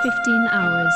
15 hours.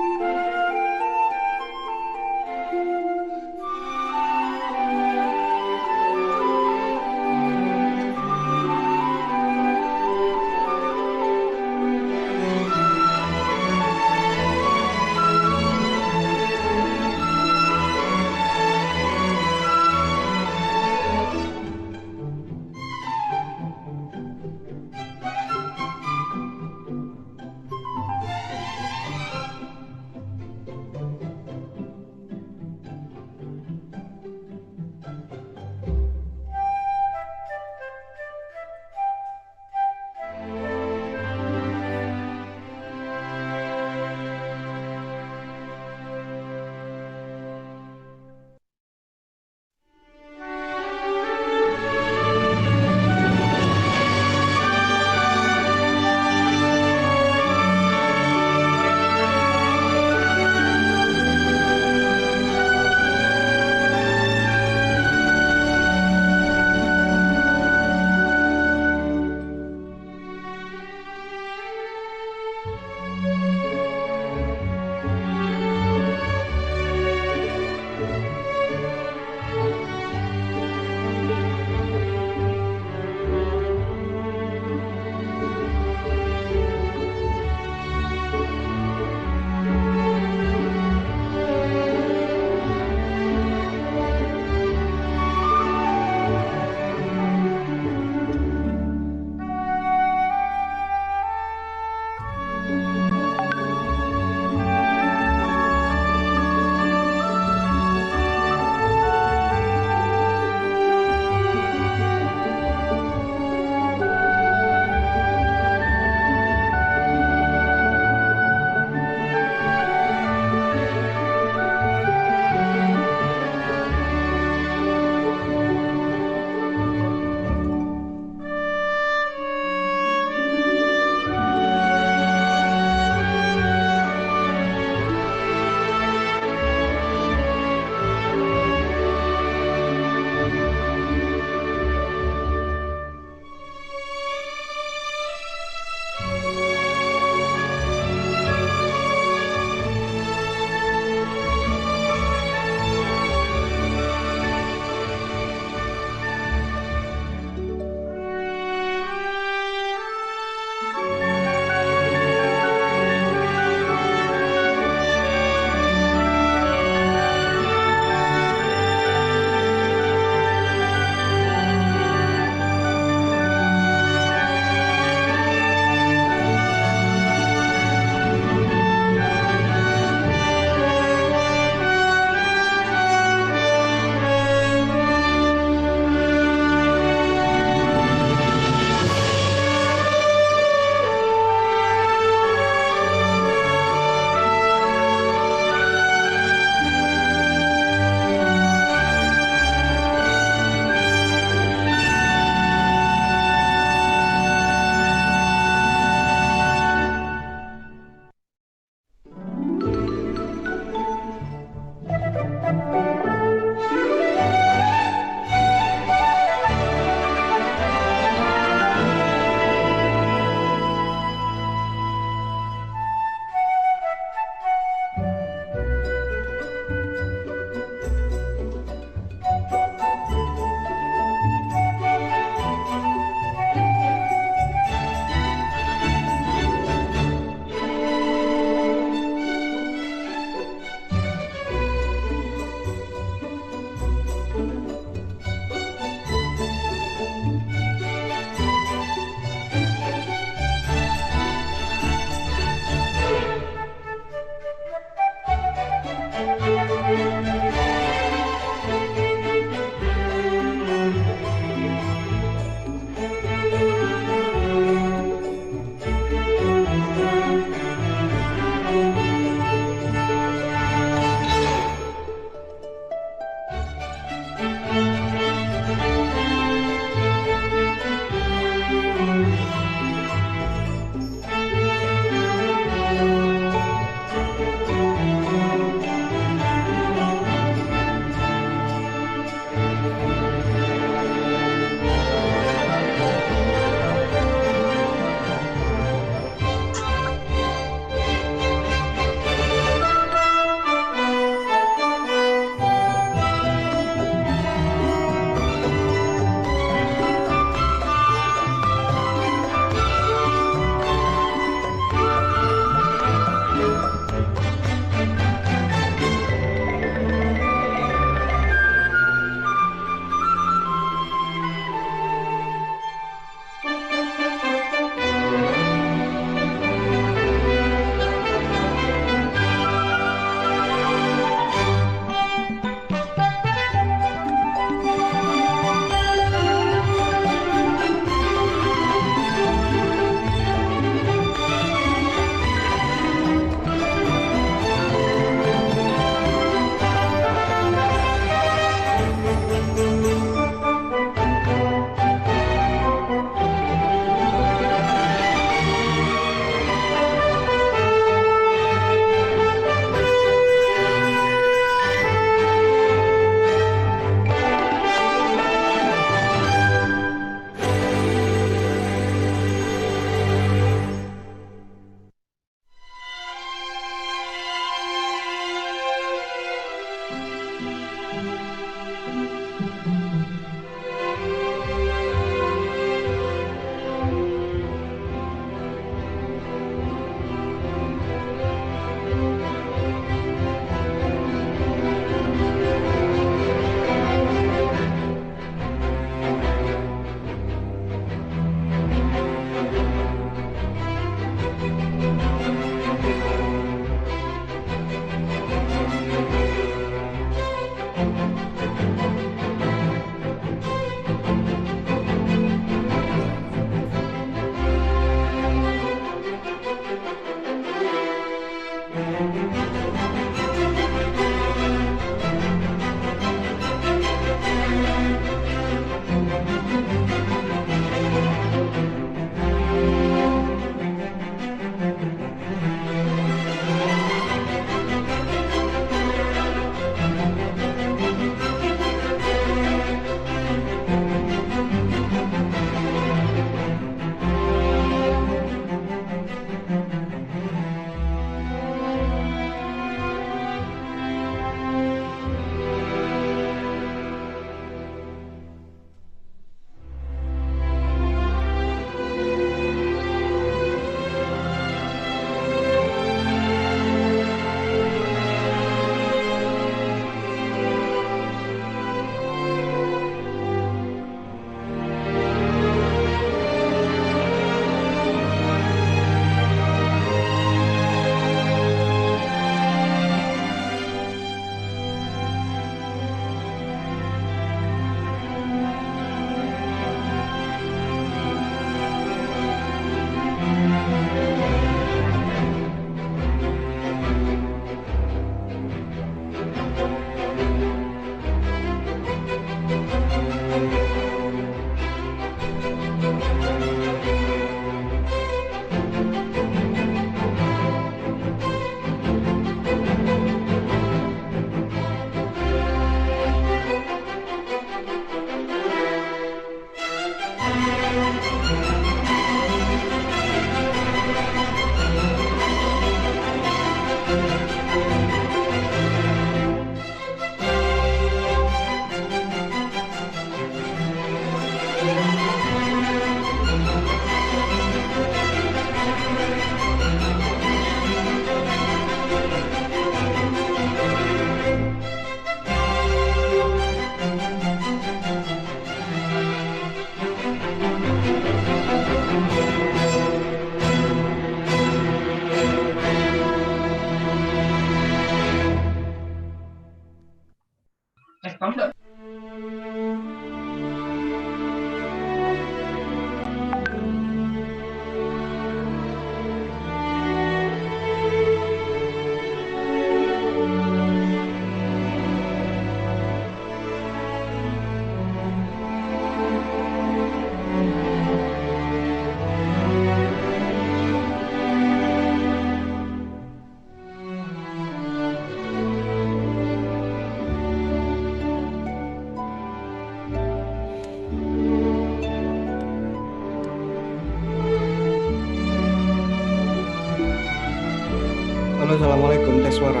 Halo, assalamualaikum Tes Suara.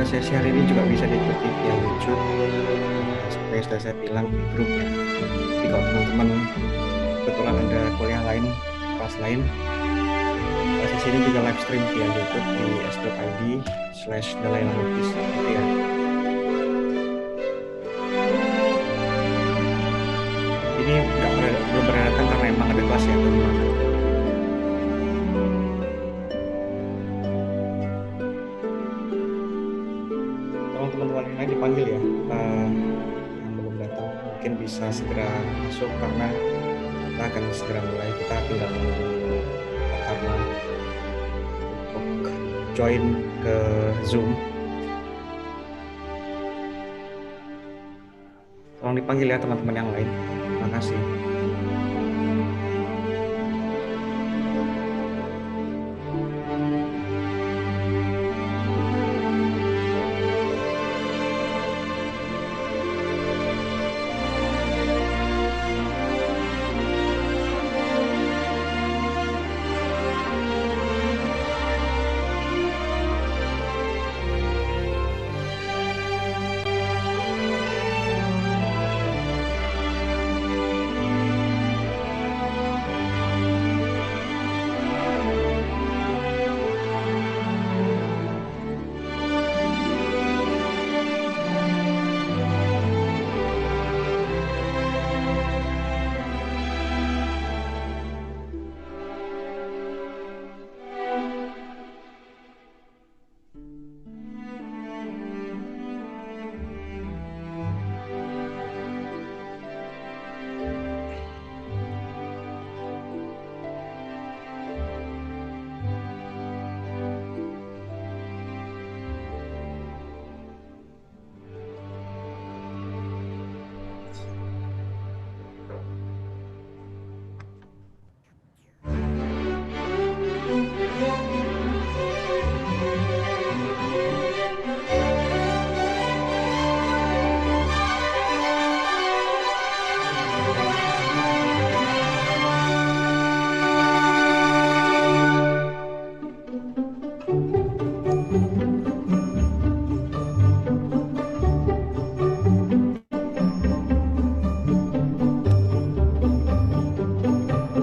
Sesi hari ini juga bisa diikuti via YouTube. Seperti yang sudah saya bilang di grup ya. Jadi kalau teman-teman kebetulan ada kuliah lain, kelas lain, sesi ini juga live stream via YouTube di s.id/Dalai Lama gitu ya. Ini belum berdatang karena emang ada kelas ya teman-teman. Kalau teman-teman yang lain dipanggil ya, yang belum datang mungkin bisa segera masuk karena kita akan segera mulai. Kita tinggal menunggu Karma untuk join ke Zoom. Tolong dipanggil ya teman-teman yang lain. Terima kasih.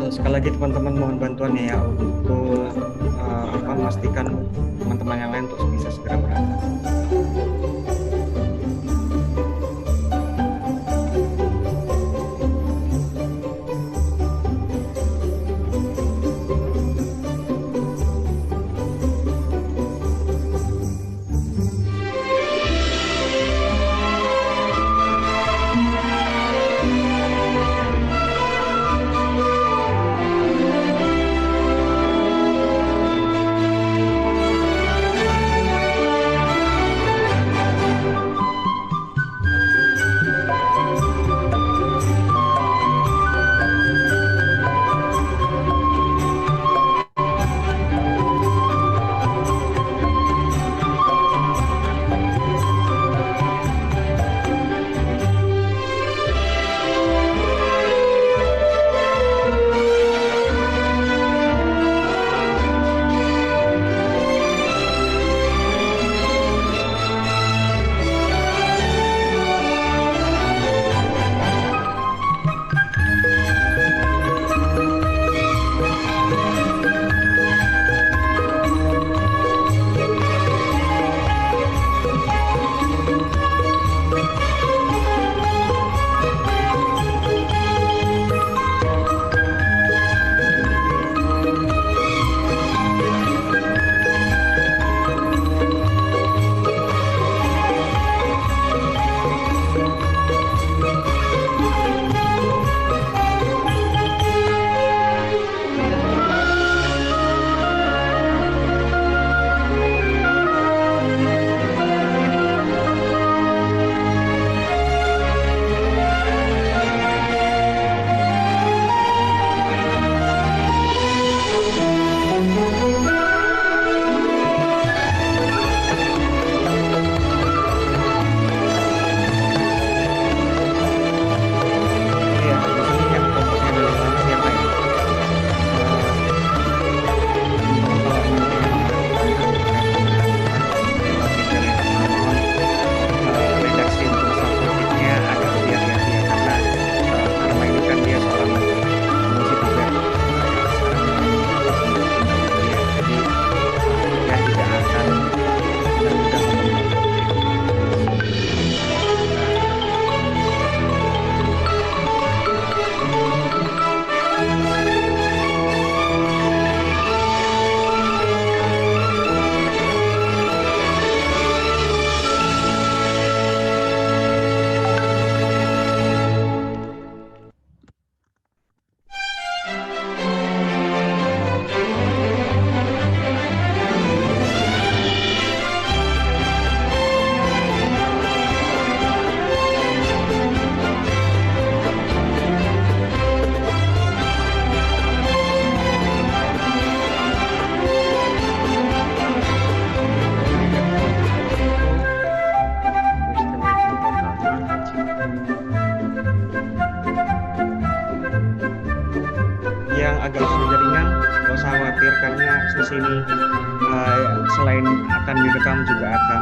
Sekali lagi teman-teman mohon bantuannya ya untuk memastikan teman-teman yang lain untuk bisa segera berangkat. karena sesi ini selain akan direkam juga akan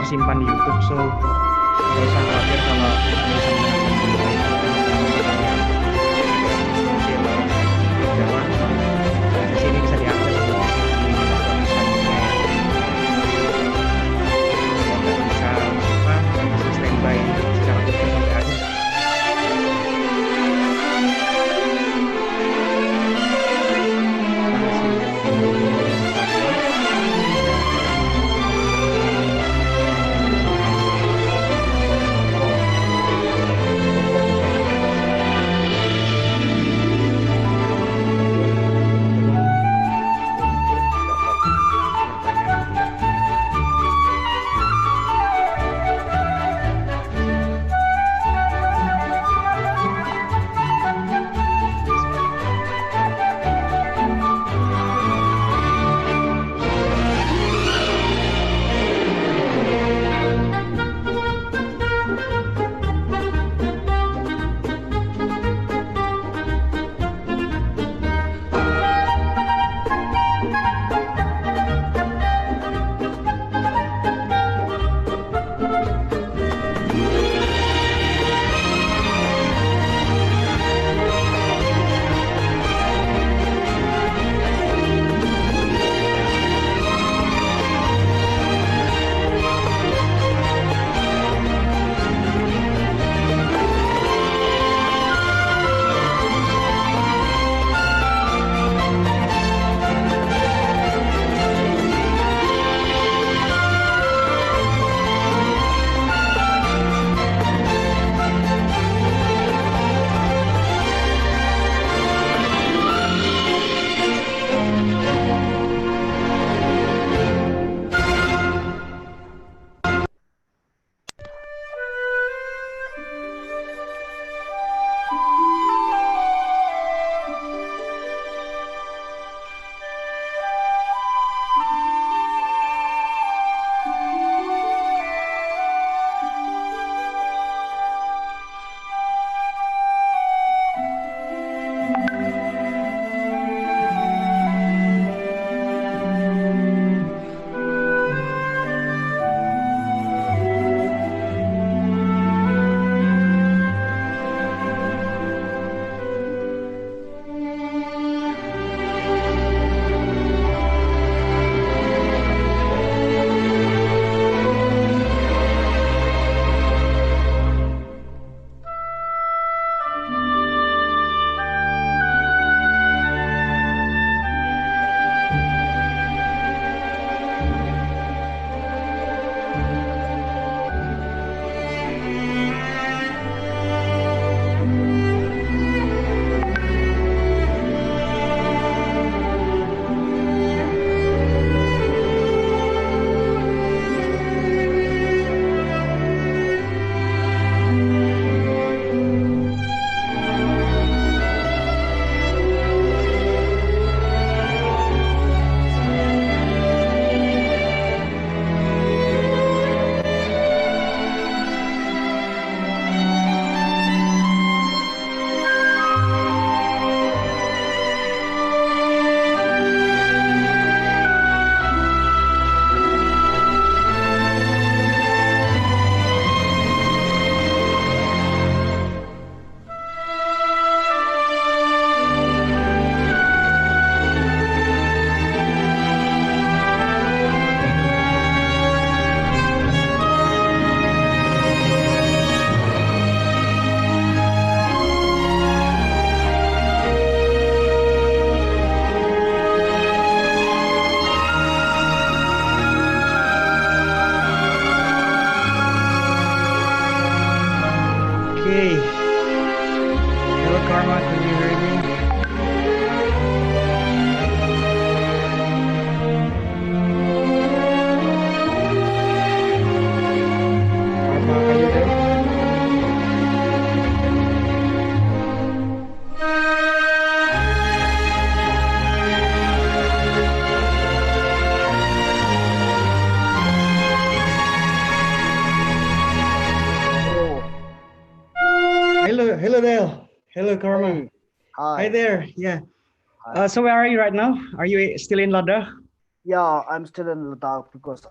tersimpan di YouTube, so nggak usah khawatir kalau bisa di sini bisa diakses untuk bisa standby secara utuh sampai akhir. Hello, Dale. Hello, Karma. Hey. Hi. Hi there. Yeah. Hi. So where are you right now? Are you still in Ladakh? Yeah, I'm still in Ladakh because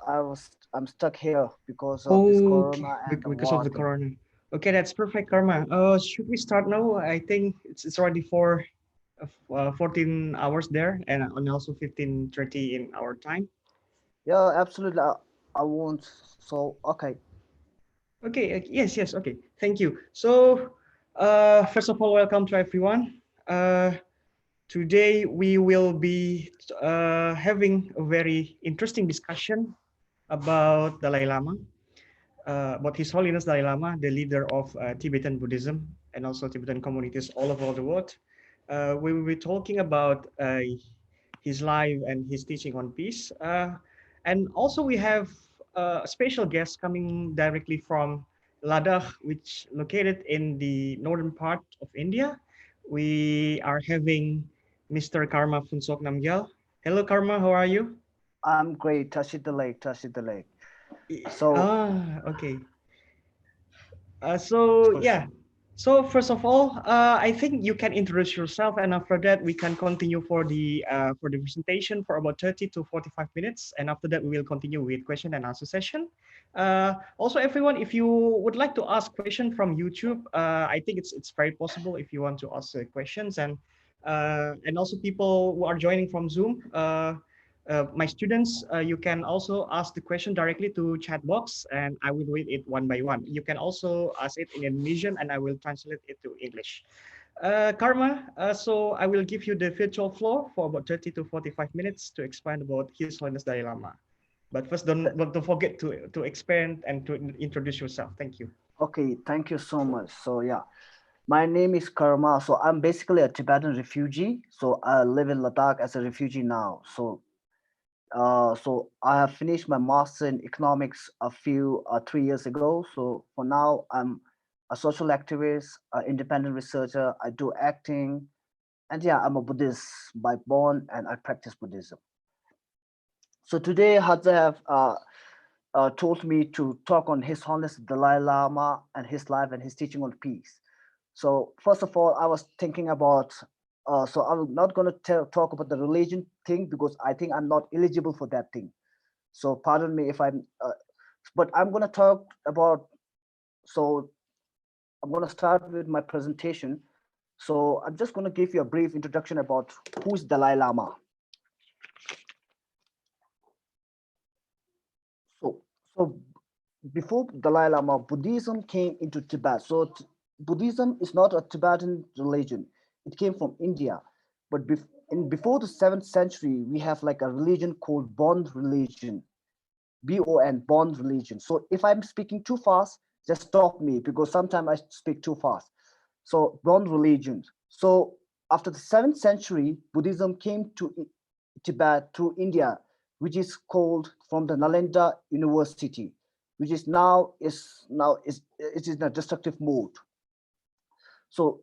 I'm stuck here because of this Okay, corona and the because of war the thing. corona. Okay, that's perfect, Karma. Should we start now? I think it's already 14 hours there and also 15:30 in our time. Yeah, absolutely. I won't. So okay. Okay, yes, okay. Thank you. So, first of all, welcome to everyone. Today we will be having a very interesting discussion about Dalai Lama. About His Holiness Dalai Lama, the leader of Tibetan Buddhism and also Tibetan communities all over the world. We will be talking about his life and his teaching on peace. And also we have a special guest coming directly from Ladakh, which located in the northern part of India. We are having Mr. Karma Namgyal. Hello, Karma. How are you? I'm great. Touch the lake. Touch the lake. So Okay. So so yeah. So first of all, I think you can introduce yourself, and after that we can continue for the presentation for about 30 to 45 minutes, and after that we will continue with question and answer session. Also, everyone, if you would like to ask question from YouTube, I think it's very possible if you want to ask questions, and also people who are joining from Zoom. My students, you can also ask the question directly to chat box and I will read it one by one. You can also ask it in Indonesian and I will translate it to English. Karma, so I will give you the virtual floor for about 30 to 45 minutes to expand about His Holiness Dalai Lama. But first, don't forget to expand and to introduce yourself. Thank you. okay. Thank you so much. So yeah, my name is Karma. So I'm basically a Tibetan refugee. So I live in Ladakh as a refugee now. So I have finished my master in economics a few 3 years ago. So for now, I'm a social activist, an independent researcher. I do acting, and yeah, I'm a Buddhist by born, and I practice Buddhism. So today, Hadza have told me to talk on His Holiness Dalai Lama and his life and his teaching on peace. So first of all, I was thinking about. So I'm not going to talk about the religion thing because I think I'm not eligible for that thing. So pardon me if but I'm going to talk about. So I'm going to start with my presentation. So I'm just going to give you a brief introduction about who's Dalai Lama. So, so before Dalai Lama, Buddhism came into Tibet. So Buddhism is not a Tibetan religion. It came from India. But before the 7th century, we have like a religion called Bon religion, BON, Bon religion. So if I'm speaking too fast, just stop me because sometimes I speak too fast. So Bon religion. So after the 7th century, Buddhism came to Tibet through India, which is called from the Nalanda University, which is it is in a destructive mode. So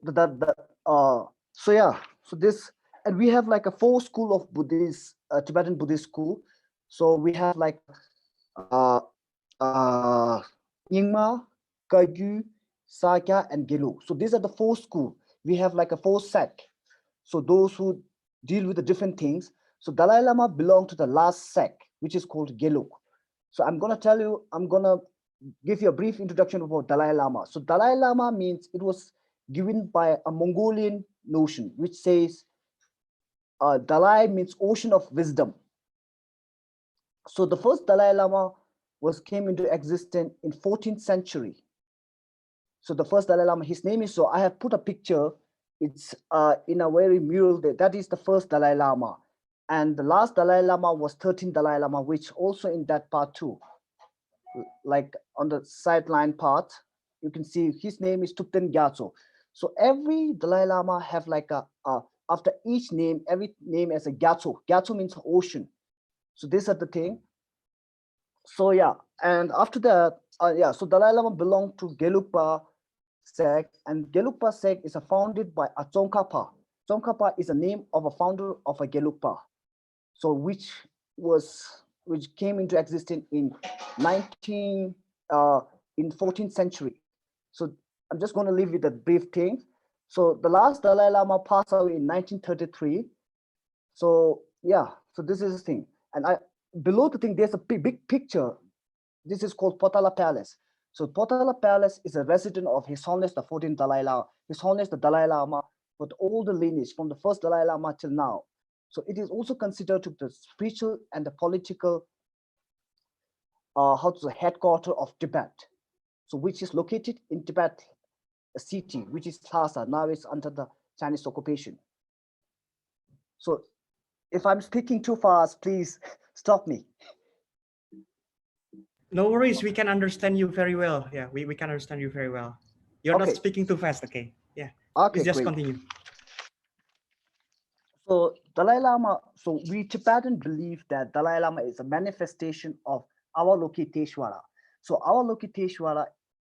so yeah, so this and we have like a four school of Buddhist Tibetan Buddhist school. So we have like uh uh Nyingma, Kagyu, Sakya, and Gelu. So these are the four school. We have like a four sect. So those who deal with the different things. So Dalai Lama belonged to the last sect, which is called Geluk. So I'm gonna give you a brief introduction about Dalai Lama. So Dalai Lama means it was given by a Mongolian notion, which says Dalai means ocean of wisdom. So the first Dalai Lama was came into existence in 14th century. So the first Dalai Lama, his name is, so I have put a picture. It's in a very mural there. That is the first Dalai Lama. And the last Dalai Lama was 13th Dalai Lama, which also in that part too. Like on the sideline part, you can see his name is Tenzin Gyatso. So every Dalai Lama have like after each name, every name as a Gyatso. Gyatso means ocean. So these are the thing. So yeah, and after that, yeah, so Dalai Lama belonged to Gelugpa sect, and Gelugpa sect is founded by a Tsongkhapa. Tsongkhapa is a name of a founder of a Gelugpa, so which came into existence in 19 in 14th century. So I'm just going to leave with a brief thing. So the last Dalai Lama passed away in 1933, So yeah, so this is the thing. And I below the thing, there's a big picture. This is called Potala Palace. So Potala Palace is a resident of His Holiness the 14th Dalai Lama, His Holiness the Dalai Lama, with all the lineage from the first Dalai Lama till now. So it is also considered to be the spiritual and the political, how to say, headquarter of Tibet. So which is located in Tibet, a city, which is Lhasa. Now it's under the Chinese occupation. So if I'm speaking too fast, please stop me. No worries, we can understand you very well. Yeah, we can understand you very well. You're not Okay, speaking too fast, okay? Yeah, please okay, just great. continue. So Dalai Lama, so we Tibetan believe that Dalai Lama is a manifestation of Avalokiteshvara. So Avalokiteshvara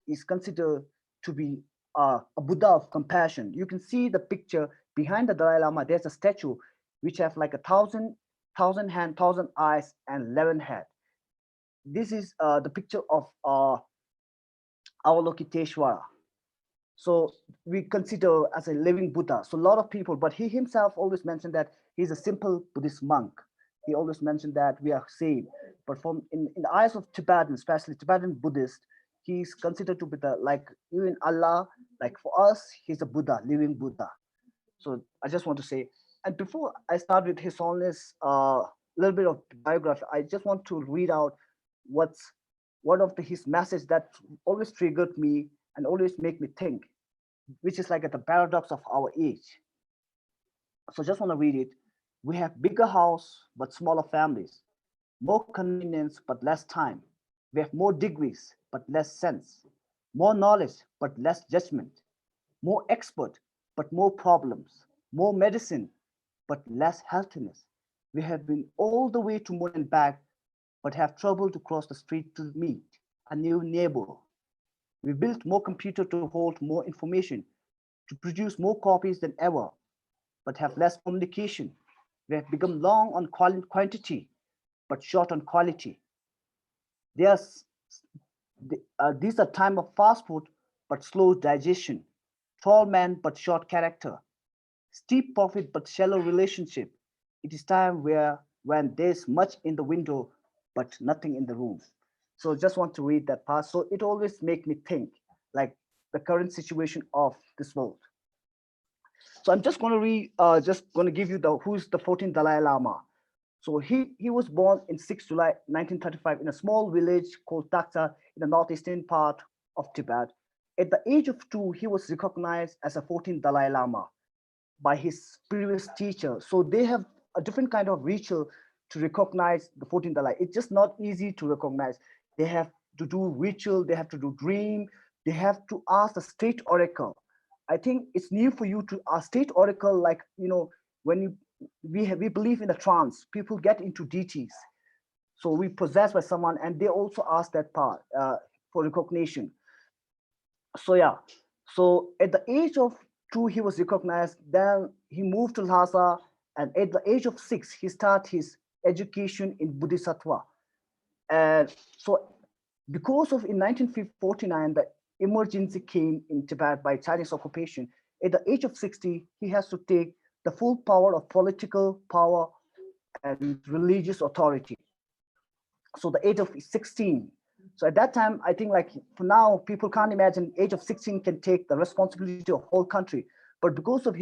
is considered to be a Buddha of compassion. You can see the picture behind the Dalai Lama. There's a statue which have like 1,000 hand, 1,000 eyes, and 11 head. This is the picture of Avalokiteshvara. So we consider as a living Buddha. So a lot of people, but he himself always mentioned that he's a simple Buddhist monk. He always mentioned that we are same. But from in the eyes of Tibetan, especially Tibetan Buddhist, he's considered to be the like you in Allah. Like for us, he's a Buddha, living Buddha. So I just want to say, and before I start with His Holiness, little bit of biography, I just want to read out what's one of his message that always triggered me and always make me think, which is like at the paradox of our age. So just want to read it. We have bigger house but smaller families, more convenience but less time. We have more degrees but less sense, more knowledge but less judgment, more expert but more problems, more medicine but less healthiness. We have been all the way to moon and back but have trouble to cross the street to meet a new neighbor. We built more computer to hold more information, to produce more copies than ever, but have less communication. We have become long on quantity, but short on quality. There's, these are time of fast food, but slow digestion. Tall man, but short character. Steep profit, but shallow relationship. It is time where when there's much in the window, but nothing in the room. So just want to read that part. So it always make me think like the current situation of this world. So I'm just going to just going to give you the who's the 14th Dalai Lama. So he was born in 6 July 1935 in a small village called Takta in the northeastern part of Tibet. At the age of 2, he was recognized as a 14th Dalai Lama by his previous teacher. So they have a different kind of ritual to recognize the 14th Dalai. It's just not easy to recognize. They have to do ritual, they have to do dream, they have to ask the state oracle. I think it's new for you to ask state oracle, like when we believe in a trance, people get into deities. So we possessed by someone, and they also ask that part for recognition. So yeah, so at the age of 2 he was recognized. Then he moved to Lhasa, and at the age of 6 he started his education in Bodhisattva. And so because of in 1949 the emergency came in Tibet by Chinese occupation, at the age of 60 he has to take the full power of political power and religious authority. So the age of 16. So at that time, I think like for now, people can't imagine age of 16 can take the responsibility of whole country. But because of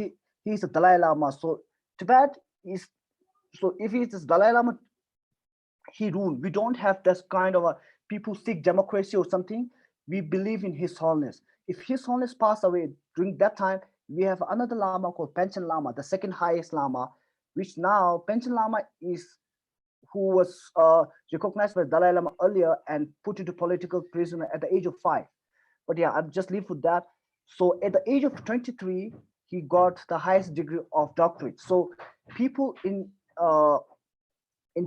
he's a Dalai Lama, so Tibet is, so if he's this Dalai Lama, he ruled. We don't have this kind of a people seek democracy or something. We believe in His Holiness. If His Holiness passed away during that time, we have another Lama called Panchen Lama, the second highest Lama, which now Panchen Lama is who was recognized by Dalai Lama earlier and put into political prison at the age of 5. But yeah, I'll just leave with that. So at the age of 23, he got the highest degree of doctorate. So people in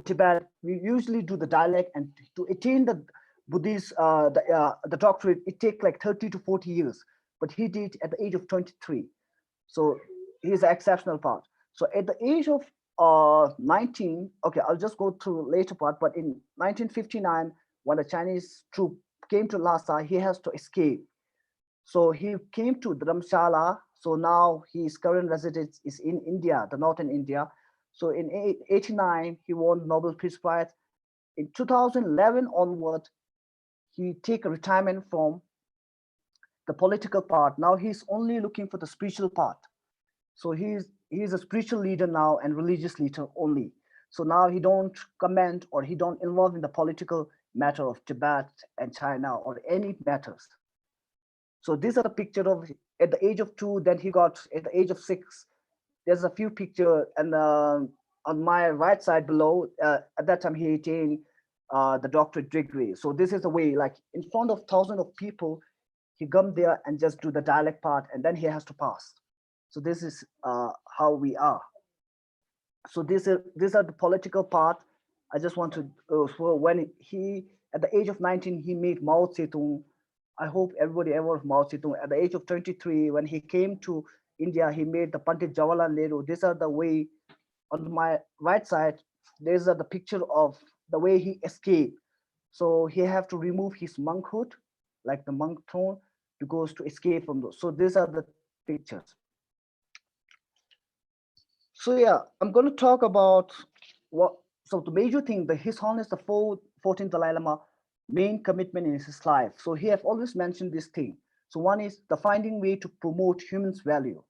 Tibet, we usually do the dialect, and to attain the Buddhist the doctorate, it takes like 30 to 40 years. But he did at the age of 23. So he's an exceptional part. So at the age of 19, okay, I'll just go through later part, but in 1959, when the Chinese troop came to Lhasa, he has to escape. So he came to Dharamshala. So now his current residence is in India, the northern India. So in 89, he won Nobel Peace Prize. In 2011 onward, he take a retirement from the political part. Now he's only looking for the spiritual part. So he's a spiritual leader now and religious leader only. So now he don't comment or he don't involve in the political matter of Tibet and China or any matters. So these are the picture of at the age of 2. Then he got at the age of 6. There's a few picture and on my right side below. At that time he attained the doctorate degree. So this is the way, like in front of thousands of people, he come there and just do the dialect part, and then he has to pass. So this is how we are. So these are the political part. I just want to so when he at the age of 19 he made Mao Zedong. I hope everybody ever of Mao Zedong. At the age of 23, when he came to India, he made the Pandit Jawaharlal Nehru. These are the way. On my right side, there's the picture of the way he escaped. So he have to remove his monkhood, like the monk throne, because to escape from those. So these are the pictures. So yeah, I'm going to talk about what. So the major thing, the His Holiness the 14th Dalai Lama main commitment in his life. So he have always mentioned this thing. So one is the finding way to promote humans' value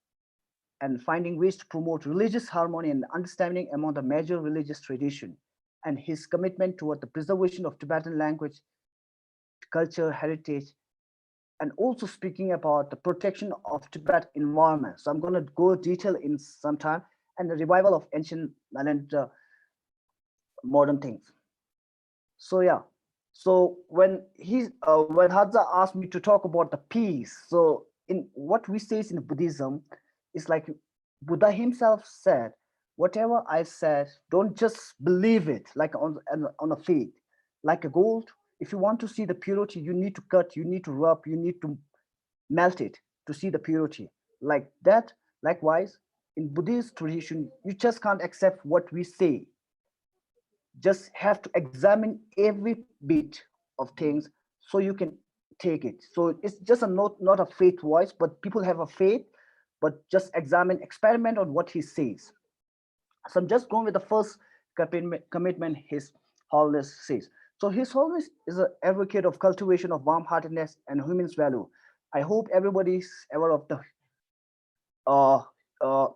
and finding ways to promote religious harmony and understanding among the major religious tradition, and his commitment toward the preservation of Tibetan language, culture, heritage, and also speaking about the protection of Tibet environment. So I'm going to go detail in some time, and the revival of ancient and modern things. So yeah, so when Hadza asked me to talk about the peace, so in what we say in Buddhism, it's like Buddha himself said, whatever I said, don't just believe it like on a faith, like a gold. If you want to see the purity, you need to cut, you need to rub, you need to melt it to see the purity. Like that, likewise, in Buddhist tradition, you just can't accept what we say. Just have to examine every bit of things so you can take it. So it's just a not a faith voice, but people have a faith, but just examine, experiment on what he says. So I'm just going with the first commitment His Holiness says. So His Holiness is an advocate of cultivation of warm-heartedness and human's value. I hope everybody's aware of the uh, uh,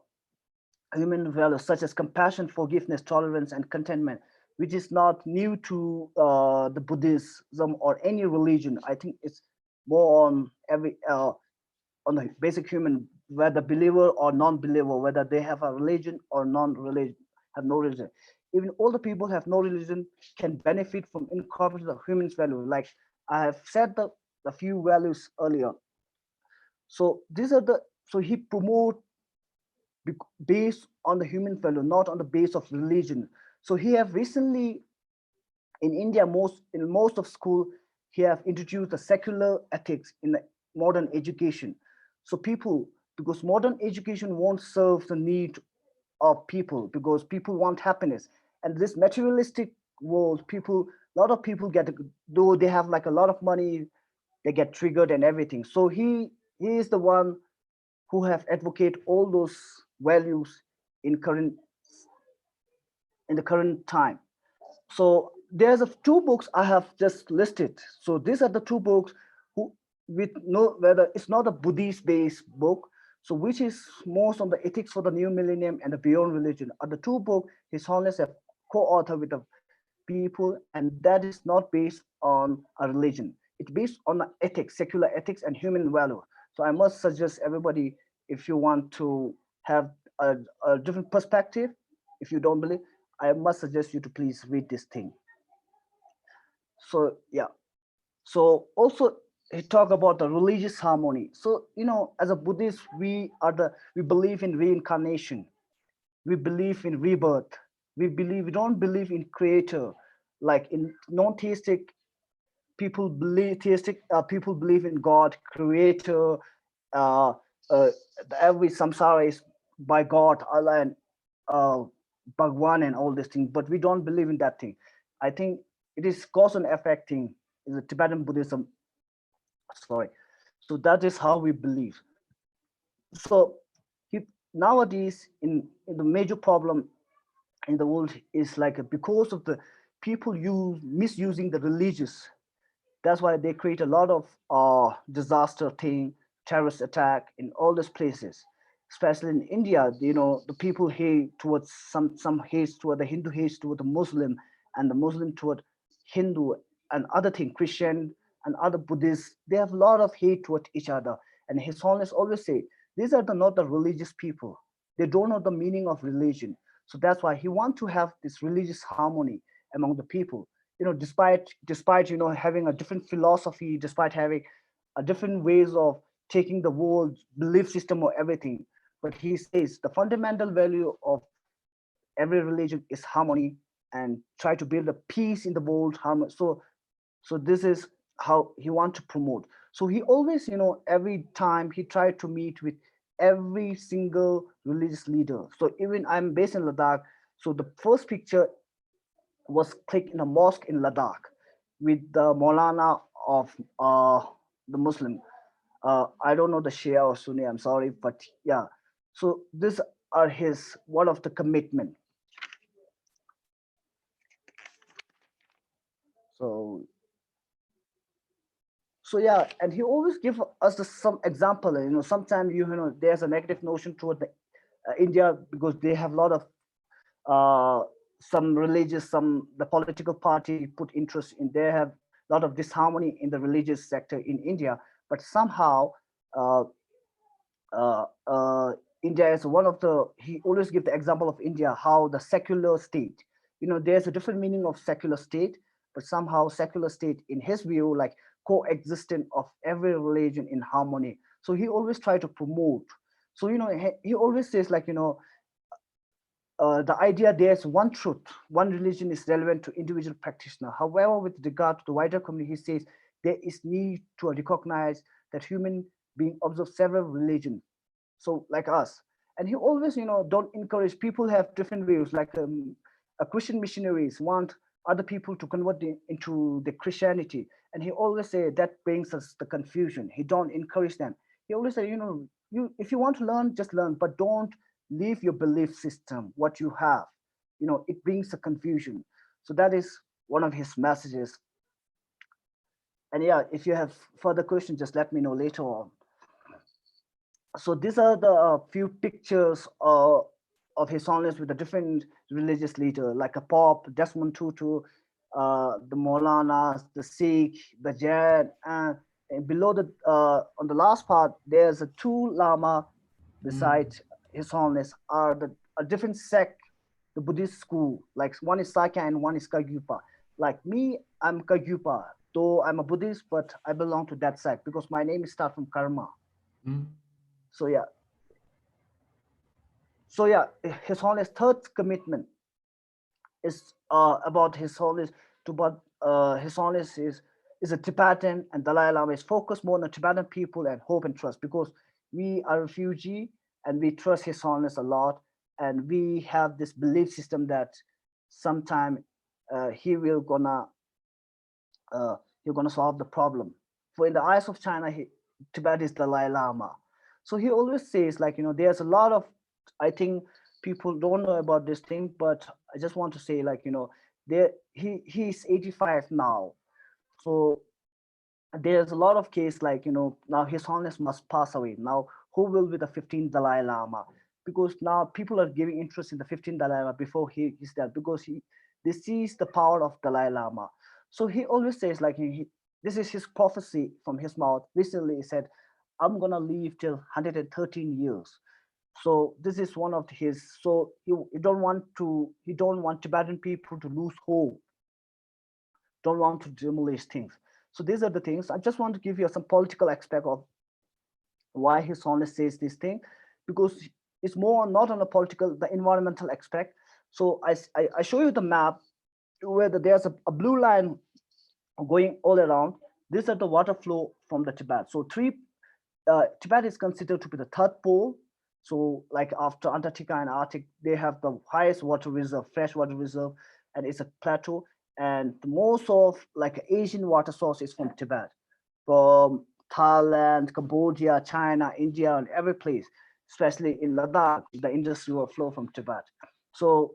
human values such as compassion, forgiveness, tolerance, and contentment, which is not new to the Buddhism or any religion. I think it's more on on the basic human, whether believer or non-believer, whether they have a religion or non-religion, have no religion. Even all the people have no religion can benefit from incorporating the human's value. Like I have said the few values earlier. So these are the so he promote based on the human value, not on the base of religion. So he have recently in India, in most of school, he have introduced the secular ethics in the modern education. So people, because modern education won't serve the need of people, because people want happiness. And this materialistic world, a lot of people get, though they have like a lot of money, they get triggered and everything. So he is the one who have advocate all those values in the current time. So there's two books I have just listed. So these are the two books who with no whether it's not a Buddhist based book, so which is most on the ethics for the new millennium and the beyond religion are the two books His Holiness have co-authored with the people, and that is not based on a religion. It's based on the ethics, secular ethics and human value. So I must suggest everybody, if you want to have a different perspective, if you don't believe, I must suggest you to please read this thing. So yeah. So also he talk about the religious harmony. So as a Buddhist, we believe in reincarnation. We believe in rebirth. We don't believe in creator. Like in non-theistic people believe in God, creator. Uh, uh, every samsara is by God, Allah, and uh, Bhagwan, and all these things. But we don't believe in that thing. I think it is cause and effect thing in the Tibetan Buddhism. Sorry. So that is how we believe. So nowadays, in the major problem in the world is like because of the people misusing the religious. That's why they create a lot of disaster thing, terrorist attack in all these places, especially in India. The people hate towards some hates toward the Hindu, hates toward the Muslim, and the Muslim toward Hindu, and other thing Christian and other Buddhists. They have a lot of hate toward each other. And His Holiness always say these are not the religious people. They don't know the meaning of religion. So that's why he want to have this religious harmony among the people. Despite having a different philosophy, despite having a different ways of taking the world belief system or everything, but he says the fundamental value of every religion is harmony, and try to build a peace in the world harmony. So this is how he want to promote. So he always, every time he tried to meet with every single religious leader. So even I'm based in Ladakh, so the first picture was clicked in a mosque in Ladakh with the Maulana of the Muslim. I don't know the Shia or Sunni, I'm sorry, but yeah. So these are his one of the commitment. So yeah, and he always give us some example. Sometimes there's a negative notion toward the India because they have a lot of some religious, some the political party put interest in. They have a lot of disharmony in the religious sector in India, but somehow uh, uh, uh, India is one of the. He always give the example of India, how the secular state. There's a different meaning of secular state, but somehow secular state, in his view, like coexistent of every religion in harmony. So he always try to promote. So he always says like the idea there's one truth, one religion is relevant to individual practitioner. However, with regard to the wider community, he says there is need to recognize that human being observe several religions, so like us. And he always don't encourage people have different views, like a Christian missionaries want other people to convert into the Christianity, and he always say that brings us the confusion. He don't encourage them. He always say, you if you want to learn, just learn, but don't leave your belief system what you have. It brings a confusion. So that is one of his messages. And yeah, if you have further questions, just let me know later on. So these are the few pictures of His Holiness with the different religious leader, like a Pope, Desmond Tutu, the Maulanas, the Sikh, the Jain, and below the on the last part, there's a two Lama beside His Holiness are the a different sect, the Buddhist school. Like one is Sakya and one is Kagyupa. Like me, I'm Kagyupa, though I'm a Buddhist, but I belong to that sect because my name is start from Karma. Mm. So yeah, His Holiness third commitment is about His Holiness to but His Holiness is a Tibetan, and Dalai Lama is focused more on the Tibetan people and hope and trust, because we are refugee and we trust His Holiness a lot, and we have this belief system that sometime he will gonna he's gonna solve the problem. For in the eyes of China, Tibet is Dalai Lama. So he always says like there's a lot of, I think people don't know about this thing, but I just want to say like there he's 85 now. So there's a lot of case like now His Holiness must pass away. Now who will be the 15th Dalai Lama? Because now people are giving interest in the 15th Dalai Lama before he's dead, because they sees the power of Dalai Lama. So he always says like this is his prophecy from his mouth. Recently he said, I'm gonna live till 113 years. So this is one of his. So he don't want Tibetan people to lose hope, don't want to demolish things. So these are the things. I just want to give you some political aspect of why His Holiness says this thing, because it's more not on the political, the environmental aspect. So I show you the map where there's a blue line going all around. These are the water flow from the Tibet. So Tibet is considered to be the third pole. So like after Antarctica and Arctic, they have the highest water reserve, fresh water reserve, and it's a plateau. And most of like Asian water source is from Tibet, from Thailand, Cambodia, China, India, and every place, especially in Ladakh, the Indus River flow from Tibet. So,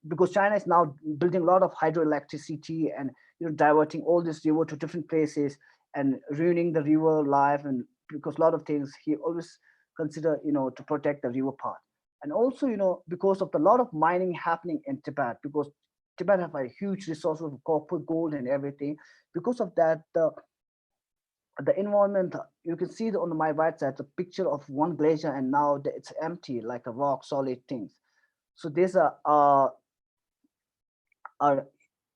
because China is now building a lot of hydroelectricity and, diverting all this river to different places and ruining the river life. And because a lot of things, he always consider, to protect the river part. And also, because of the lot of mining happening in Tibet, because Tibet have a huge resource of copper, gold, and everything. Because of that, the environment, you can see on my right side the picture of one glacier, and now it's empty, like a rock solid things. So these are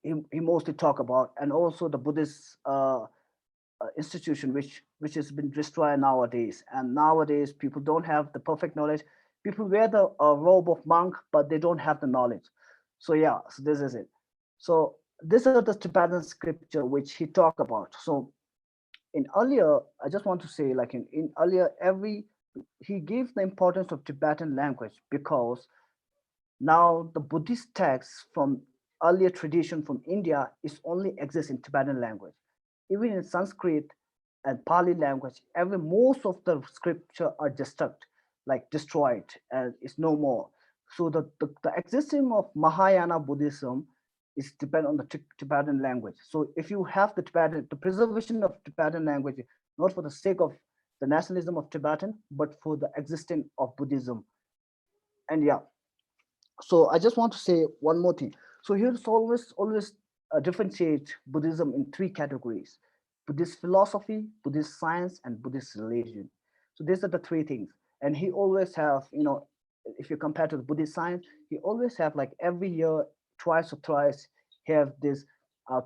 he mostly talk about. And also the Buddhist institution, which has been destroyed nowadays. And nowadays people don't have the perfect knowledge. People wear the robe of monk, but they don't have the knowledge. So yeah, so this is it. So these are the Tibetan scripture which he talked about. So in earlier, I just want to say, like in earlier, he gave the importance of Tibetan language, because now the Buddhist texts from earlier tradition from India is only exists in Tibetan language. Even in Sanskrit and Pali language, most of the scripture are destruct, like destroyed, and it's no more. So the existing of Mahayana Buddhism is depend on the Tibetan language. So if you have the preservation of Tibetan language, not for the sake of the nationalism of Tibetan, but for the existence of Buddhism. And yeah, so I just want to say one more thing. So here's always differentiate Buddhism in three categories: Buddhist philosophy, Buddhist science, and Buddhist religion. So these are the three things. And he always have, if you compare to the Buddhist science, he always have, like, every year, twice or thrice, he have this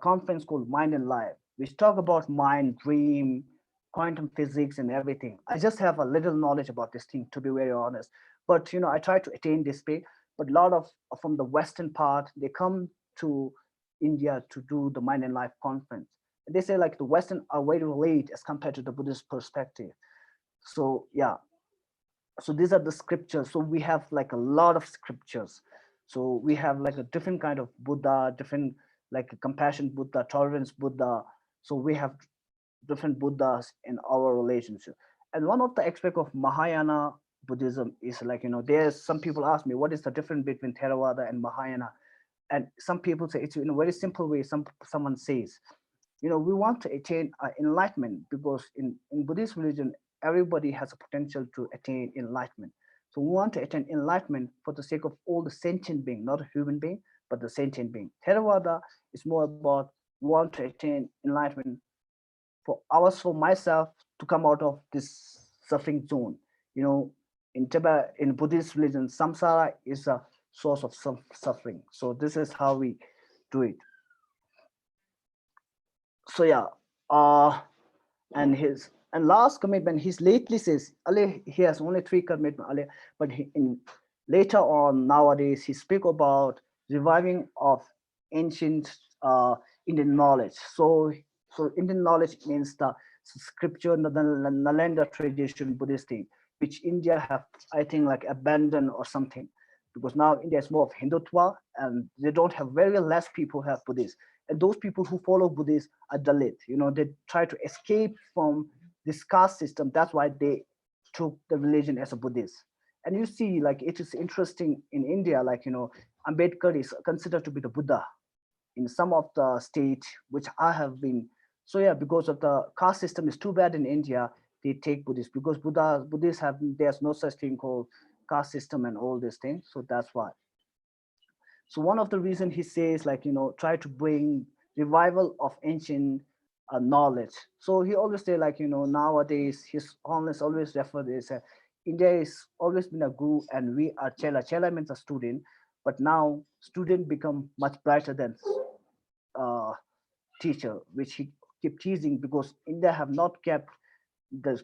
conference called Mind and Life, which talk about mind, dream, quantum physics, and everything. I just have a little knowledge about this thing, to be very honest. But I try to attain this pay. But a lot of from the western part, they come to India to do the Mind and Life conference. They say, like, the western are very late as compared to the Buddhist perspective. So yeah, so these are the scriptures. So we have, like, a lot of scriptures. So we have, like, a different kind of Buddha, different, like, a compassion Buddha, tolerance Buddha. So we have different Buddhas in our relationship. And one of the aspect of Mahayana Buddhism is, like, there's some people ask me, what is the difference between Theravada and Mahayana? And some people say it's in a very simple way. Someone says, we want to attain enlightenment, because in Buddhist religion, everybody has a potential to attain enlightenment. So we want to attain enlightenment for the sake of all the sentient being, not a human being, but the sentient being. Theravada is more about, we want to attain enlightenment for myself, to come out of this suffering zone. In Tibet, in Buddhist religion, samsara is a source of some suffering. So this is how we do it. So yeah, and last commitment, he's lately says, he has only three commitment, but in later on nowadays, he speak about reviving of ancient Indian knowledge. So Indian knowledge means the scripture, the Nalanda tradition, Buddhist thing, which India have, I think, like, abandoned or something, because now India is more of Hindutva, and they don't have, very less people have Buddhist. And those people who follow Buddhist are Dalit. They try to escape from this caste system. That's why they took the religion as a Buddhist. And you see, like, it is interesting in India, like, Ambedkar is considered to be the Buddha in some of the state which I have been. So yeah, because of the caste system is too bad in India, they take Buddhists, because Buddhists have, there's no such thing called caste system and all these things. So that's why. So one of the reason he says, like, try to bring revival of ancient knowledge. So he always say, like, nowadays his Holiness always refer this. India is always been a guru, and we are chela. Chela means a student, but now student become much brighter than uh, teacher, which he keep teasing, because India have not kept the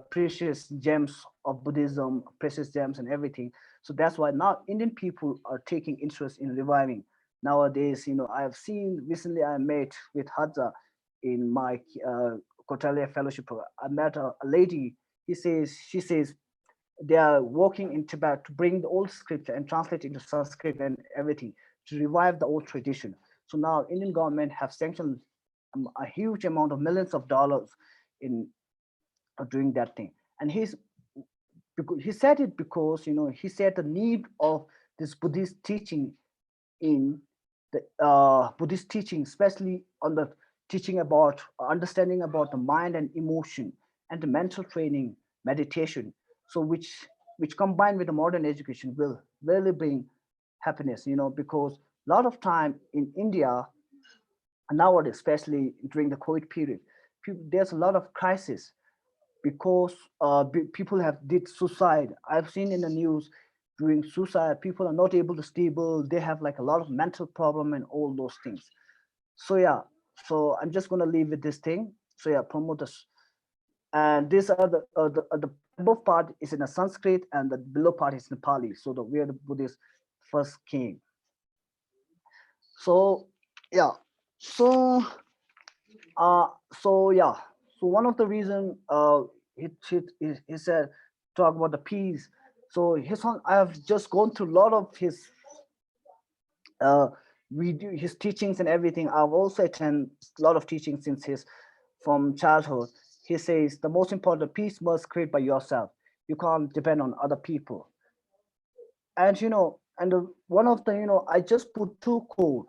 precious gems of Buddhism, precious gems and everything. So that's why now Indian people are taking interest in reviving. Nowadays, I have seen recently, I met with Hadza in my Kotalia fellowship. I met a lady. She says they are working in Tibet to bring the old scripture and translate into Sanskrit and everything, to revive the old tradition. So now Indian government have sanctioned a huge amount of millions of dollars in doing that thing. And he said it because he said the need of this Buddhist teaching in the Buddhist teaching, especially on the teaching about understanding about the mind and emotion and the mental training, meditation. So which combined with the modern education will really bring happiness, because a lot of time in India nowadays, especially during the COVID period, there's a lot of crisis because people have did suicide. I've seen in the news during suicide, people are not able to stable. They have like a lot of mental problem and all those things. So yeah, so I'm just gonna leave with this thing. So yeah, promoters, and these are the above part is in a Sanskrit and the below part is in Pali. So the where the Buddhist first came. So yeah, so uh so yeah, so one of the reason he said talk about the peace. So his song, I have just gone through a lot of his uh his teachings and everything. I've also attended a lot of teachings since his from childhood. He says the most important peace must create by yourself. You can't depend on other people. And one of the I just put two quote.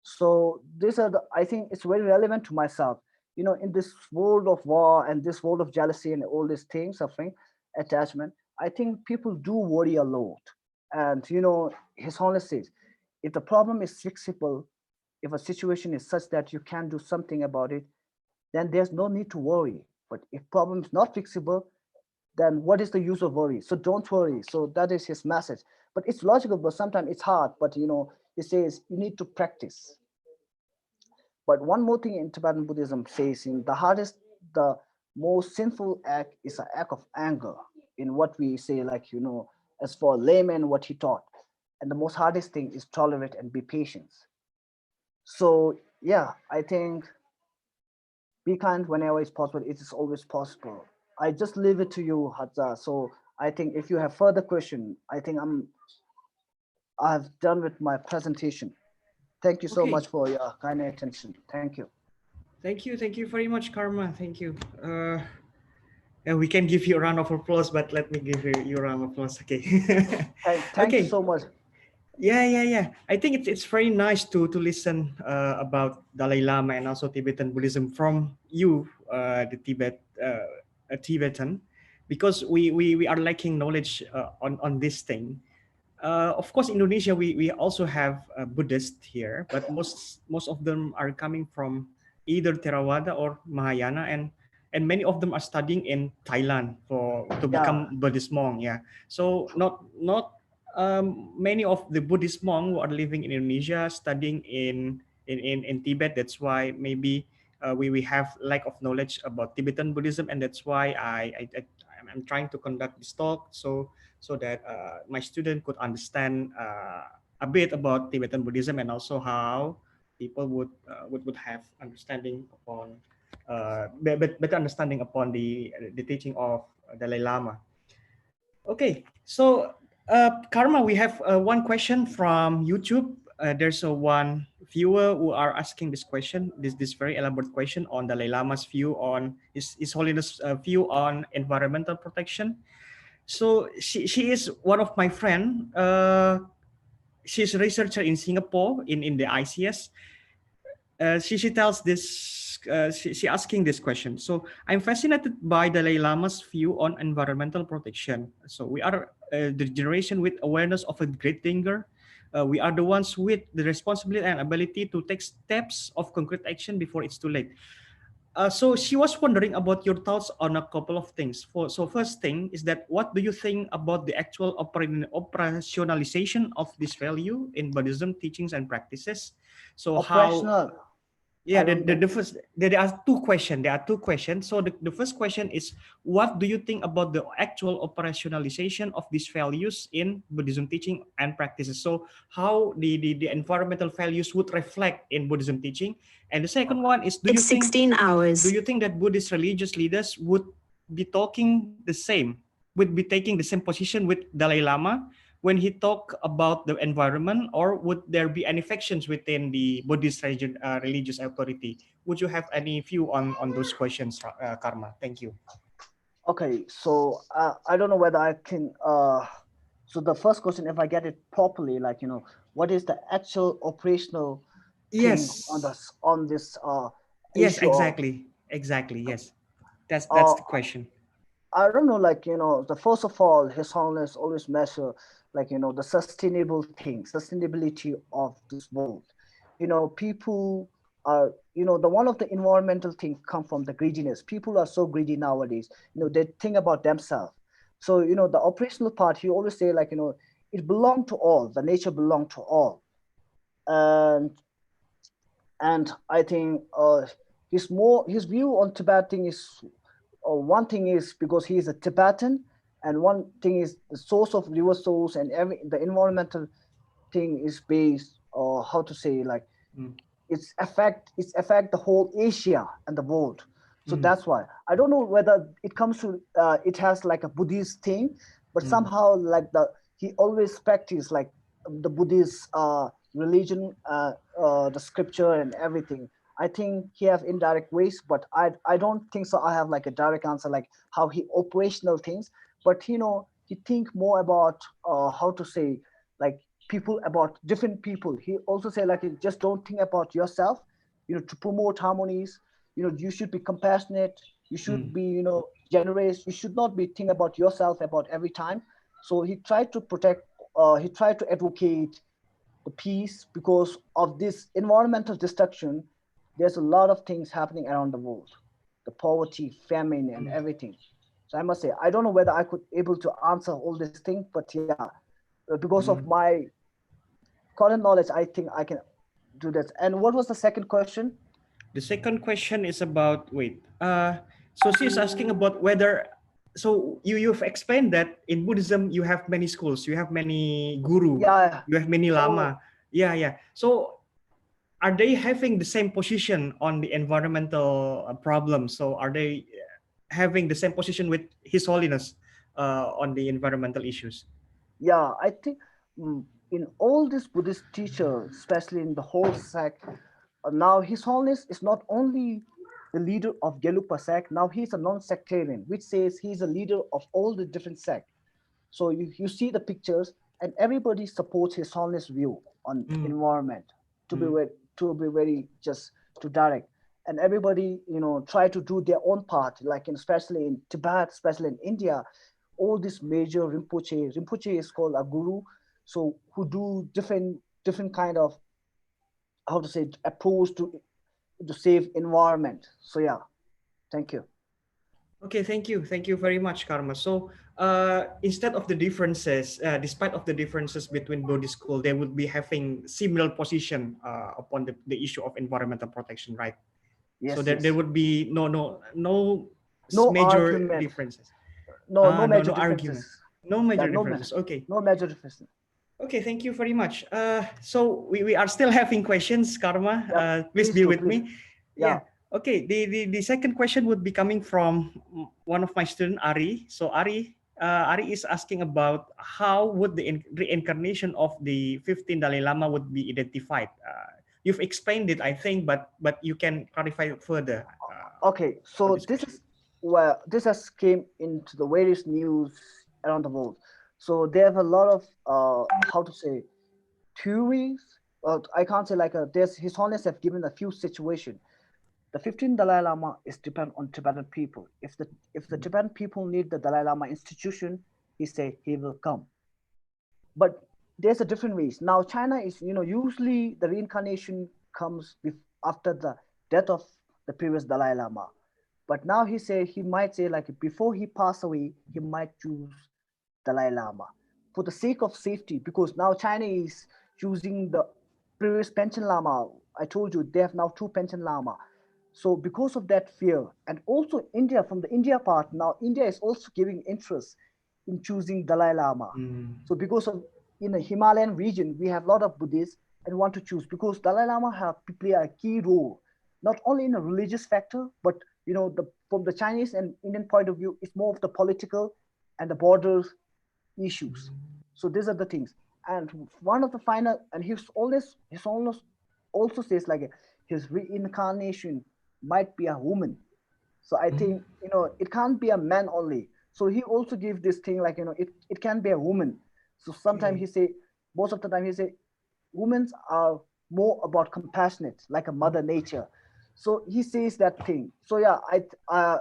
So these are the, I think it's very relevant to myself. In this world of war and this world of jealousy and all these things, suffering, attachment, I think people do worry a lot. And his Holiness says, if the problem is fixable, if a situation is such that you can do something about it, then there's no need to worry. But if problem is not fixable, then what is the use of worry? So don't worry. So that is his message. But it's logical, but sometimes it's hard. But he says you need to practice. But one more thing in Tibetan Buddhism says in the most sinful act is an act of anger. In what we say, like as for layman, what he taught, and the most hardest thing is tolerate and be patient. So yeah, I think be kind whenever it's possible. It is always possible. I just leave it to you, Hadza. So I think if you have further question, I think I've done with my presentation. Thank you so Okay. much for your kind attention. Thank you. Thank you very much, Karma. Thank you. And we can give you a round of applause, but let me give you a round of applause. Okay. Thank you Okay. so much. Yeah. I think it's very nice to listen about Dalai Lama and also Tibetan Buddhism from you, the a Tibetan, because we are lacking knowledge on this thing. Of course, Indonesia we also have Buddhists here, but most of them are coming from either Theravada or Mahayana, and many of them are studying in Thailand to Yeah, become Buddhist monk. Yeah, so not many of the Buddhist monks who are living in Indonesia studying in Tibet. That's why maybe we have lack of knowledge about Tibetan Buddhism, and that's why I'm trying to conduct this talk so that my student could understand a bit about Tibetan Buddhism and also how people would have understanding upon better understanding upon the teaching of Dalai Lama. Okay, so Karma, we have one question from YouTube. There's one viewer who are asking this question, this very elaborate question on Dalai Lama's view on His Holiness view on environmental protection. So she is one of my friend. She's a researcher in Singapore in the ICS. She tells this. She asking this question. So I'm fascinated by Dalai Lama's view on environmental protection. So we are the generation with awareness of a great danger. We are the ones with the responsibility and ability to take steps of concrete action before it's too late. So she was wondering about your thoughts on a couple of things. So first thing is that what do you think about the actual operationalization of this value in Buddhism teachings and practices? So how operational. yeah, I don't get. the first there are two questions. There are two questions. So the first question is, what do you think about the actual operationalization of these values in Buddhism teaching and practices? So how the environmental values would reflect in Buddhism teaching? And the second one is, It's 16 do hours. you think that Buddhist religious leaders would be talking the same, would be taking the same position with Dalai Lama when he talk about the environment, or would there be any factions within the Buddhist religious authority? Would you have any view on those questions, Karma? Thank you. Okay, so I don't know whether I can So the first question, if I get it properly, like, what is the actual operational thing on Yes. this Yes, issue of exactly. Exactly. Yes. That's uh the question. I don't know, like, the first of all, His Holiness always measure, like, the sustainable thing, sustainability of this world. People are, the one of the environmental things come from the greediness. People are so greedy nowadays. They think about themselves. So, the operational part, he always say, like, it belong to all. The nature belong to all. And I think his view on Tibet thing is, one thing is because he is a Tibetan, and one thing is the source of river source and the environmental thing is based, or how to say, like, Mm, it's affect the whole Asia and the world. So mm, that's why I don't know whether it comes to it has like a Buddhist thing, but mm, somehow like he always practice like the Buddhist religion, the scripture and everything. I think he have indirect ways, but I don't think so. I have like a direct answer like how he operational things, but he think more about how to say, like, people, about different people. He also say like, just don't think about yourself, to promote harmonies. You should be compassionate, you mm, should be, generous, you should not be think about yourself about every time. So he tried to protect, he tried to advocate the peace. Because of this environmental destruction, there's a lot of things happening around the world, the poverty, famine and mm, everything. So I must say, I don't know whether I could able to answer all these things, but yeah, because of mm. my current knowledge, I think I can do that. And what was the second question? The second question is about wait. So she's asking about whether so you've explained that in Buddhism you have many schools, you have many guru, Yeah. you have many So lama. Yeah, yeah. So are they having the same position on the environmental problems? So are they having the same position with His Holiness on the environmental issues? yeah, I think, mm, in all these Buddhist teachers, especially in the whole sect, now His Holiness is not only the leader of Gelugpa sect. Now he's a non-sectarian, which says he's a leader of all the different sects. So you see the pictures, and everybody supports His Holiness view on Mm, environment. To be mm, very, just to direct, and everybody try to do their own part. Like especially in Tibet, especially in India, all these major Rinpoche is called a guru. So who do different kind of, how to say, approach to save environment. So yeah, thank you. okay, thank you very much, Karma. So instead of the differences, despite of the differences between Buddhist school, they would be having similar position upon the issue of environmental protection, right? So Yes, there yes. would be no No major argument. differences. No No major argument, differences. no Yeah, major differences. Okay, no major differences. okay, thank you very much. So we are still having questions, Karma. Yeah, Please bear with please. me. Yeah. Yeah. Okay. The second question would be coming from one of my student, Ari. So Ari is asking about how would the reincarnation of the 15th Dalai Lama would be identified. You've explained it, I think, but you can clarify further Okay, for so this question. this has came into the various news around the world. So they have a lot of how to say, theories. I can't say like there's His Holiness have given a few situations. The 15th Dalai Lama is depend on Tibetan people. If the Tibetan people need the Dalai Lama institution, he say he will come. But there's a different ways. Now China is, usually the reincarnation comes after the death of the previous Dalai Lama. But now he might say like before he pass away, he might choose Dalai Lama for the sake of safety, because now China is choosing the previous pension Lama. I told you they have now two pension Lama. So because of that fear, and also India, from the India part, now India is also giving interest in choosing Dalai Lama. Mm, So because of, in the Himalayan region, we have a lot of Buddhists and want to choose, because Dalai Lama have play a key role, not only in a religious factor, but from the Chinese and Indian point of view, it's more of the political and the borders issues. So these are the things. And one of the final, and he's almost also says like his reincarnation might be a woman. So I mm, think it can't be a man only. So he also gives this thing like it can be a woman. So sometimes he say, most of the time he say, women are more about compassionate, like a mother nature. So he says that thing. So yeah,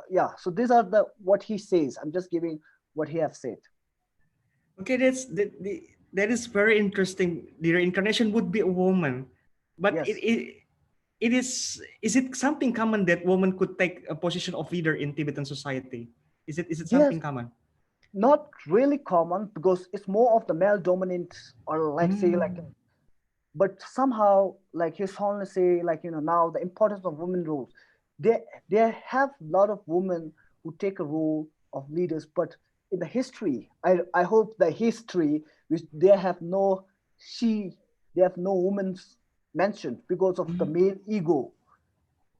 yeah. So these are the what he says. I'm just giving what he have said. Okay, that is very interesting. The reincarnation would be a woman, but Yes. it is it something common that women could take a position of leader in Tibetan society? Is it Yes, something common? not really common because it's more of the male dominant, or like say like, Mm. but somehow like his holiness say like, now the importance of women roles, they have a lot of women who take a role of leaders, but in the history, I hope the history which they have no, she they have no women mentioned because of the Mm. male ego.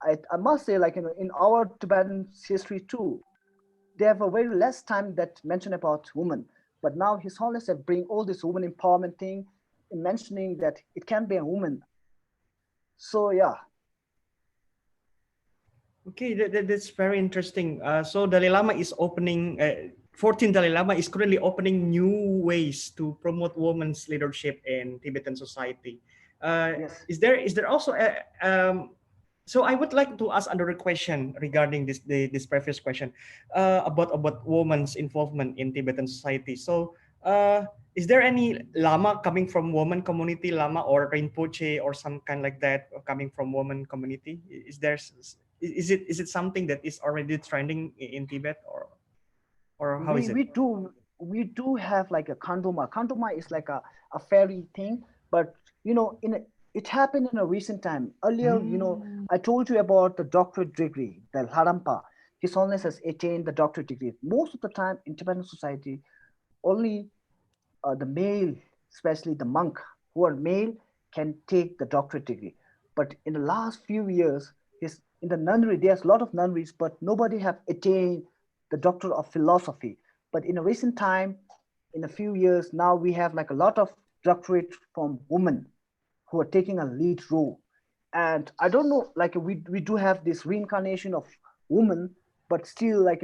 I must say like, in our Tibetan history too, they have a very less time that mention about women. But now His Holiness have bring all this woman empowerment thing, in mentioning that it can be a woman. So yeah, Okay, that's very interesting. So Dalai Lama is opening, 14 Dalai Lama is currently opening new ways to promote women's leadership in Tibetan society. yes, Is there also so I would like to ask another question regarding this previous question about women's involvement in Tibetan society. So is there any Lama coming from woman community, Lama or Rinpoche or some kind like that coming from woman community? Is it something that is already trending in Tibet, or how is it? we do have like a kandoma. Kandoma is like a fairy thing, but it happened in a recent time. Earlier, Mm. I told you about the doctorate degree, the Harampa. His Holiness has attained the doctorate degree. Most of the time in Tibetan society, only the male, especially the monk who are male, can take the doctorate degree. But in the last few years, in the nunnery, there's a lot of nunneries, but nobody have attained the doctor of philosophy. But in a recent time, in a few years, now we have like a lot of doctorate from women who are taking a lead role. And I don't know, like we do have this reincarnation of woman, but still like,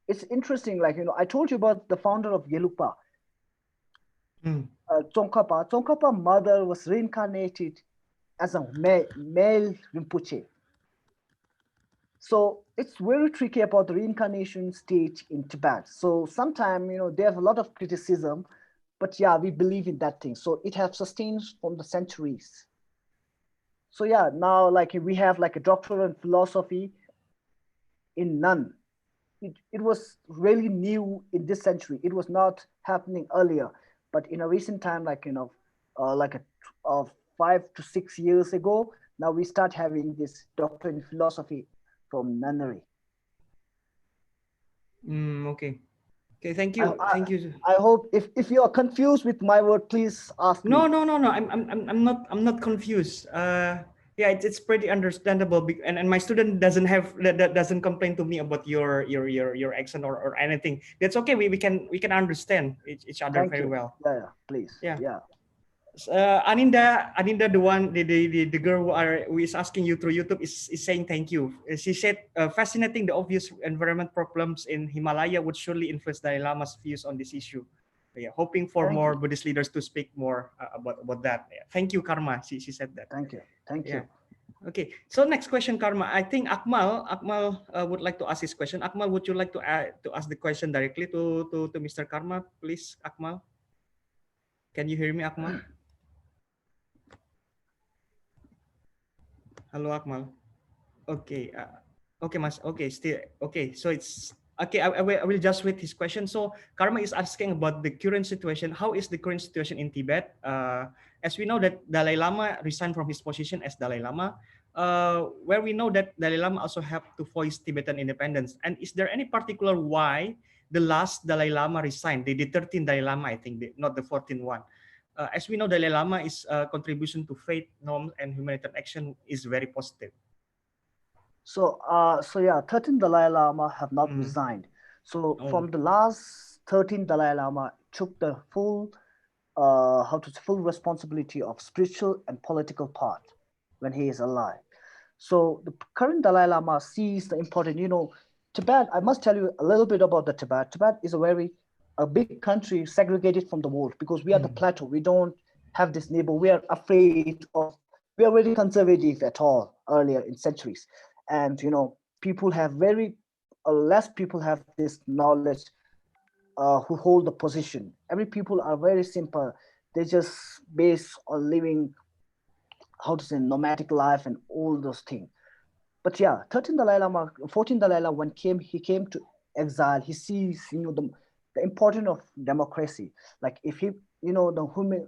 it's interesting. Like, I told you about the founder of Gelugpa, Mm. Tsongkhapa. Tsongkhapa mother was reincarnated as a male Rinpoche. So it's very tricky about the reincarnation stage in Tibet. So sometimes, they have a lot of criticism, but yeah, we believe in that thing. So it has sustained from the centuries. So yeah, now like we have like a doctorate in philosophy in none. It was really new in this century. It was not happening earlier, but in a recent time, like like 5 to 6 years ago, now we start having this doctor in philosophy from nunnery. Okay. Okay. Thank I, you. I, Thank you. I hope if you are confused with my word, please ask No, me. no, no, no. I'm not confused. Yeah, it's pretty understandable. And my student that doesn't complain to me about your accent or anything. That's okay. We can understand each other Thank very you. well. Yeah, yeah, please. Yeah. Yeah. Aninda, the one, the girl who is asking you through YouTube is saying thank you. She said, fascinating. The obvious environment problems in Himalaya would surely influence Dalai Lama's views on this issue. Yeah, hoping for Thank more you. Buddhist leaders to speak more about that. Yeah. Thank you, Karma. She said that. Thank you. Thank Yeah. you. Okay. So next question, Karma. I think Akmal would like to ask his question. Akmal, would you like to ask the question directly to Mr. Karma, please, Akmal? Can you hear me, Akmal? Hello, Akmal. Okay. Okay, Mas. Okay, still okay. So it's okay. I will just read his question. So Karma is asking about the current situation. How is the current situation in Tibet? As we know that Dalai Lama resigned from his position as Dalai Lama, where we know that Dalai Lama also helped to voice Tibetan independence. And is there any particular why the last Dalai Lama resigned? The 13th Dalai Lama, I think, not the 14th one. As we know, Dalai Lama is contribution to faith, norms, and humanitarian action is very positive. So yeah, 13 Dalai Lama have not Mm. resigned. So Oh. from the last 13 Dalai Lama took the full full responsibility of spiritual and political part when he is alive. So the current Dalai Lama sees the important, Tibet. I must tell you a little bit about the Tibet. Tibet is a very a big country segregated from the world, because we are the plateau. We don't have this neighbor. We are afraid of, we are very conservative at all earlier in centuries. And, people have less people have this knowledge who hold the position. Every people are very simple. They just based on living, how to say, nomadic life and all those things. But yeah, 13 Dalai Lama, 14 Dalai Lama, when he came to exile, he sees, the importance of democracy. Like if he, the human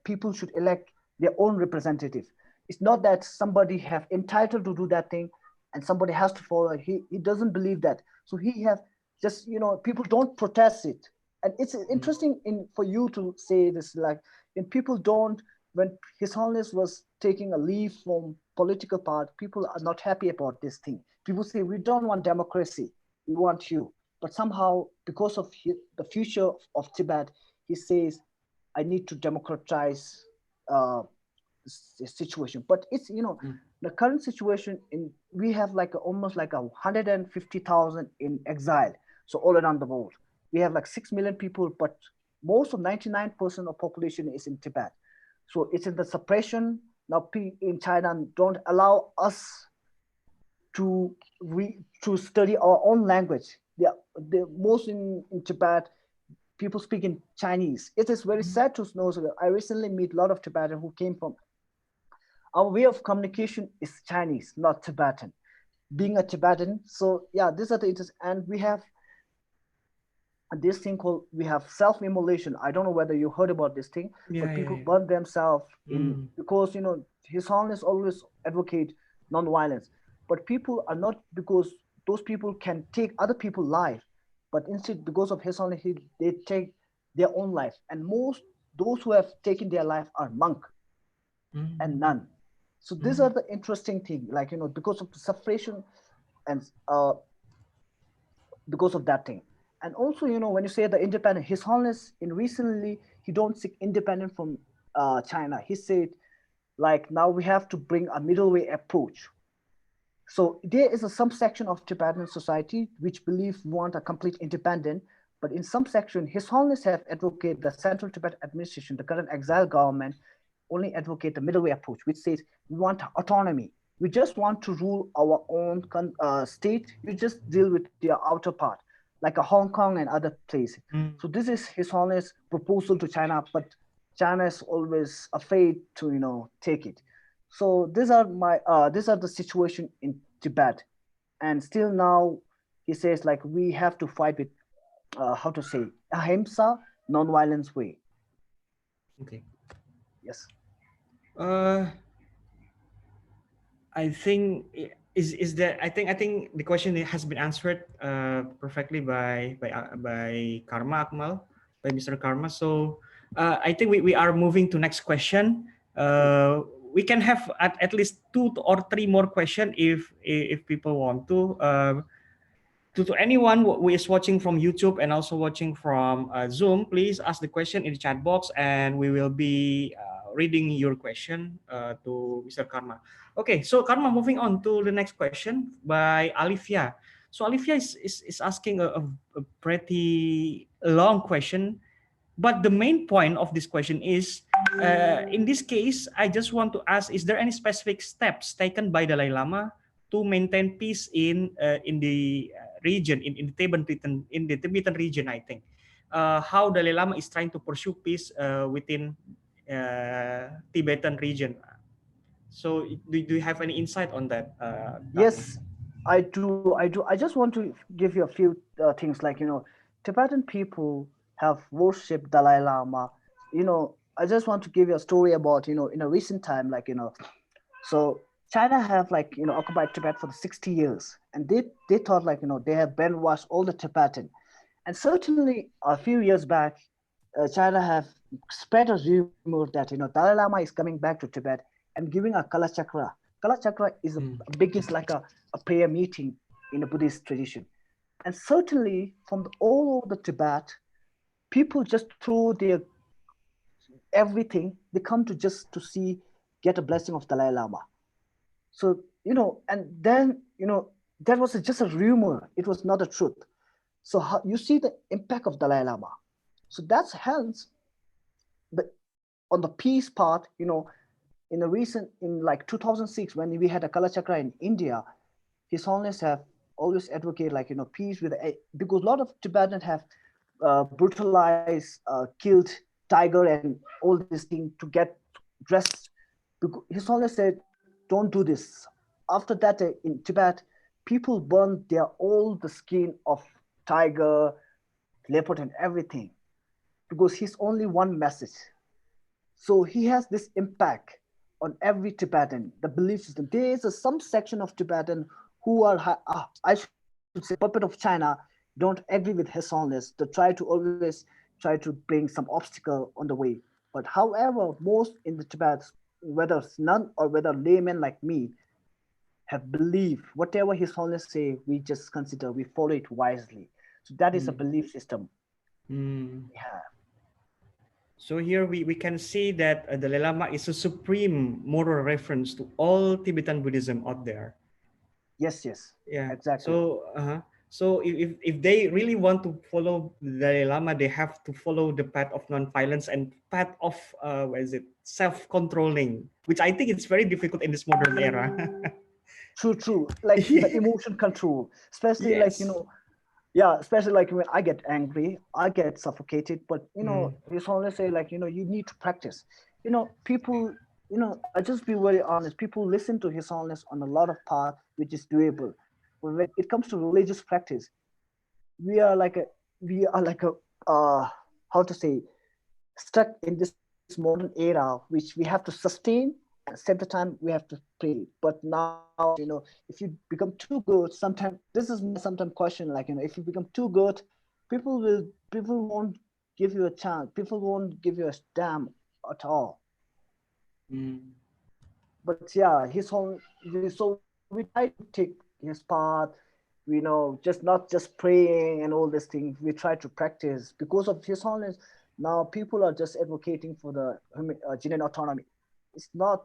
people should elect their own representative. It's not that somebody have entitled to do that thing and somebody has to follow. He doesn't believe that. So he have just, people don't protest it. And it's interesting for you to say this, like, when people don't, when His Holiness was taking a leave from political part, people are not happy about this thing. People say, we don't want democracy, we want you. But somehow, because of the future of Tibet, he says, I need to democratize the situation. But it's, the current situation, we have like almost like 150,000 in exile. So all around the world, we have like 6 million people, but most of 99% of population is in Tibet. So it's in the suppression. Now in China don't allow us to study our own language. The most in Tibet, people speak in Chinese. It is very sad to know. So I recently meet a lot of Tibetans who came from, our way of communication is Chinese, not Tibetan. Being a Tibetan, so yeah, these are the interests. And we have this thing called, we have self-immolation. I don't know whether you heard about this thing, but people burn themselves in, because His Holiness always advocate non-violence. But people are not, because those people can take other people's life, but instead, because of His Holiness, they take their own life. And most those who have taken their life are monk and nun. So these are the interesting thing, like, because of the separation and because of that thing. And also, when you say the independent, His Holiness in recently, he don't seek independent from China. He said, like, now we have to bring a middle way approach. So there is some section of Tibetan society which believe want a complete independent, but in some section, His Holiness have advocated the Central Tibet administration, the current exile government, only advocate the middle way approach, which says we want autonomy. We just want to rule our own state. You just deal with the outer part, like a Hong Kong and other places. So this is His Holiness proposal to China, but China is always afraid to take it. So these are the situation in Tibet, and still now he says, like, we have to fight with how to say, ahimsa, non-violence way. Okay. Yes. I think is that I think the question has been answered perfectly by Karma Akmal, by Mr. Karma. So I think we are moving to next question. We can have at least 2 or 3 more questions if people want to. To anyone who is watching from YouTube and also watching from Zoom, please ask the question in the chat box, and we will be reading your question to Mr. Karma. Okay, so Karma, moving on to the next question by Alivia. So Alivia is asking a pretty long question, but the main point of this question is, in this case, I just want to ask, is there any specific steps taken by Dalai Lama to maintain peace in the region, in the Tibetan region? I think how Dalai Lama is trying to pursue peace within Tibetan region. So do you have any insight on that? Yes, I do. I just want to give you a few things, like, Tibetan people have worshipped Dalai Lama. I just want to give you a story about, in a recent time, like, so China have, like, occupied Tibet for 60 years, and they thought, like, they have brainwashed all the Tibetan. And certainly a few years back, China have spread a rumor that, Dalai Lama is coming back to Tibet and giving a Kala Chakra. Kala Chakra is the biggest, like a prayer meeting in the Buddhist tradition. And certainly from all over the Tibet, people just throw their everything. They come to just to see, get a blessing of Dalai Lama. So, and then, that was just a rumor. It was not a truth. So you see the impact of Dalai Lama. So that's hence the on the peace part, in a recent in like 2006 when we had a Kala Chakra in India, His Holiness have always advocate like peace with because a lot of Tibetans have brutalized, killed tiger and all this thing to get dressed. Because His Holiness said, "Don't do this." After that, in Tibet, people burn their all the skin of tiger, leopard, and everything because he's only one message. So he has this impact on every Tibetan, the belief system. There is some section of Tibetan who are, I should say, puppet of China, don't agree with His Holiness. They try to always try to bring some obstacle on the way. But however, most in the Tibet, whether it's none or whether laymen like me, have belief. Whatever His Holiness say, we just consider, we follow it wisely. So that is a Mm. belief system Mm. we have. So here we can see that the Dalai Lama is a supreme moral reference to all Tibetan Buddhism out there. Yes, yes, Yeah. exactly. So if they really want to follow the Dalai Lama, they have to follow the path of non-violence and path of what is it, self-controlling, which I think it's very difficult in this modern era. True, true. Like the Yeah. emotion control, especially like, Yes. yeah, especially like when I get angry, I get suffocated. But Mm. His Holiness say like, you need to practice. People, I just be very honest. People listen to His Holiness on a lot of part, which is doable. But when it comes to religious practice, we are like a, we are like a, how to say, stuck in this modern era, which we have to sustain. At the same time, we have to pray. But nowadays, if you become too good, sometimes this is my sometimes question. Like if you become too good, people won't give you a chance. People won't give you a damn at all. Mm. But yeah, so we try to take his path. Just not just praying and all these things. We try to practice because of His Holiness. Now people are just advocating for the Genen autonomy. It's not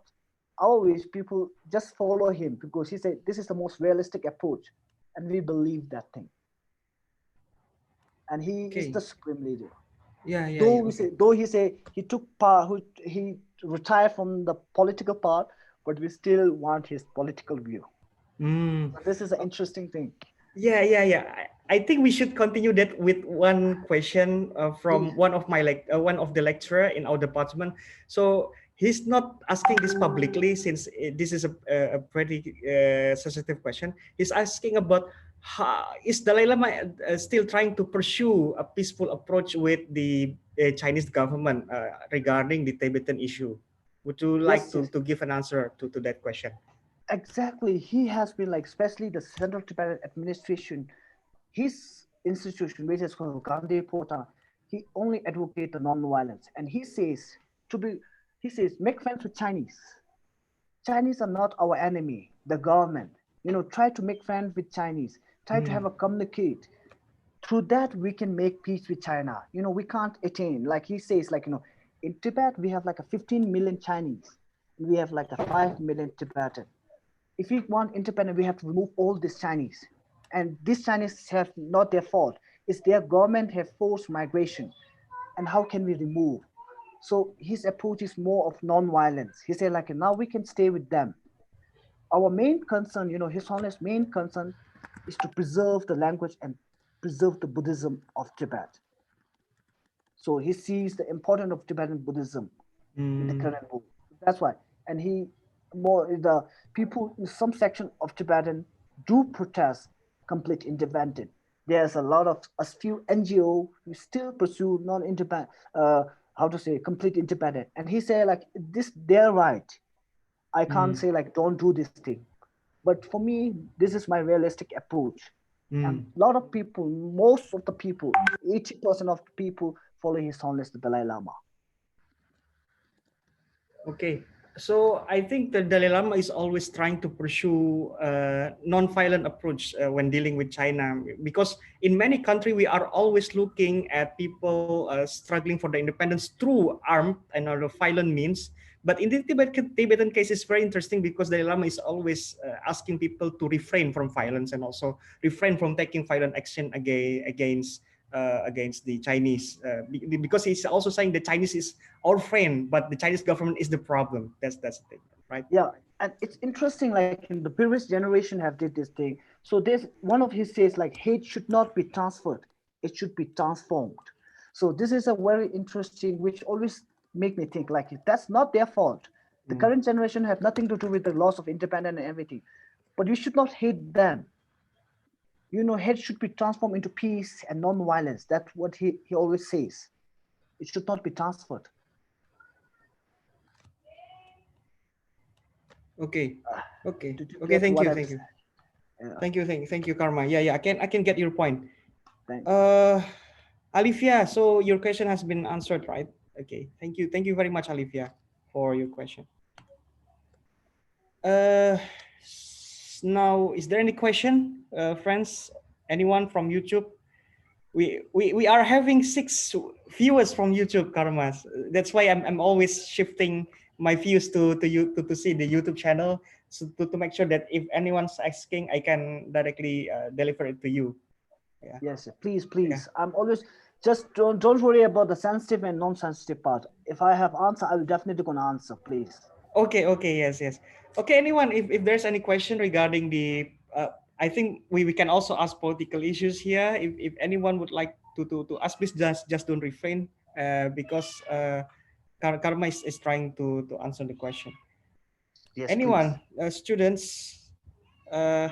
our wish. People just follow him because he said this is the most realistic approach, and we believe that thing. And he is Okay. the supreme leader. Yeah, yeah, Though yeah. we Okay. say, though he say he took part, he retired from the political part, but we still want his political view. Mm. So this is an interesting thing. Yeah, yeah, yeah. I think we should continue that with one question from Please, one of the lecturer in our department. So he's not asking this publicly since this is a pretty sensitive question. He's asking about how, is Dalai Lama still trying to pursue a peaceful approach with the Chinese government regarding the Tibetan issue? Would you like yes, yes, to give an answer to that question? exactly. He has been like, especially the Central Tibetan administration, his institution, which is called Gandhi Porta, he only advocate the non-violence, and to be, he says, make friends with Chinese. Chinese are not our enemy. The government, try to make friends with Chinese. Try to Mm. have a communicate. Through that, we can make peace with China. We can't attain, like he says, like, in Tibet, we have like a 15 million Chinese. We have like a 5 million Tibetan. If we want independence, we have to remove all these Chinese. And these Chinese have not their fault. It's their government have forced migration. And how can we remove? So his approach is more of non-violence. He said like now we can stay with them. Our main concern, His Holiness' main concern is to preserve the language and preserve the Buddhism of Tibet. So he sees the importance of Tibetan Buddhism in the Mm. current world. That's why. And the people in some section of Tibetan do protest complete independence. There's a few NGO who still pursue non-independent, how to say, complete independent. And he say like this, they're right. I can't Mm. say like don't do this thing. But for me, this is my realistic approach. And Mm. a lot of people, most of the people, 80% of the people follow His Holiness the Dalai Lama. Okay, so I think the Dalai Lama is always trying to pursue a non-violent approach when dealing with China, because in many countries we are always looking at people struggling for the independence through armed and other violent means. But in the Tibetan case, it's very interesting because Dalai Lama is always asking people to refrain from violence and also refrain from taking violent action against against the Chinese, because he's also saying the Chinese is our friend, but the Chinese government is the problem. That's the thing, right? Yeah, and it's interesting, like in the previous generation have did this thing. So there's one of his says like hate should not be transferred, it should be transformed. So this is a very interesting, which always make me think like that's not their fault. The Mm. current generation have nothing to do with the loss of independence and everything, but we should not hate them. You know, hate should be transformed into peace and non-violence. That's what he always says. It should not be transferred. Okay, okay, Did you okay. get Thank what you, I'm thank you, saying? Yeah, thank you, Karma. Yeah, yeah. I can get your point. thanks. Uh, Alifia, so your question has been answered, right? Okay, thank you very much, Alifia, for your question. Uh, Now, is there any question, friends? Anyone from YouTube? We are having 6 viewers from YouTube, Karma. That's why I'm always shifting my views to you to see the YouTube channel, so to make sure that if anyone's asking, I can directly deliver it to you. Yeah, Yes, please, yeah. please. I'm always just don't worry about the sensitive and non-sensitive part. If I have answer, I will definitely gonna answer. Please. Okay, okay, yes, yes. Okay, anyone, if there's any question regarding the, I think we can also ask political issues here. If anyone would like to ask, please just don't refrain, because Karma is trying to answer the question. Yes, please. Anyone, students, uh,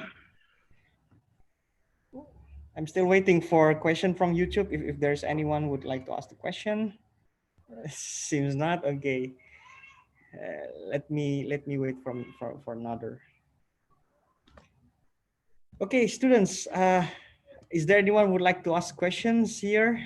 I'm still waiting for a question from YouTube. If there's anyone would like to ask the question, seems not okay. Let me wait for another. Okay, students, is there anyone would like to ask questions here?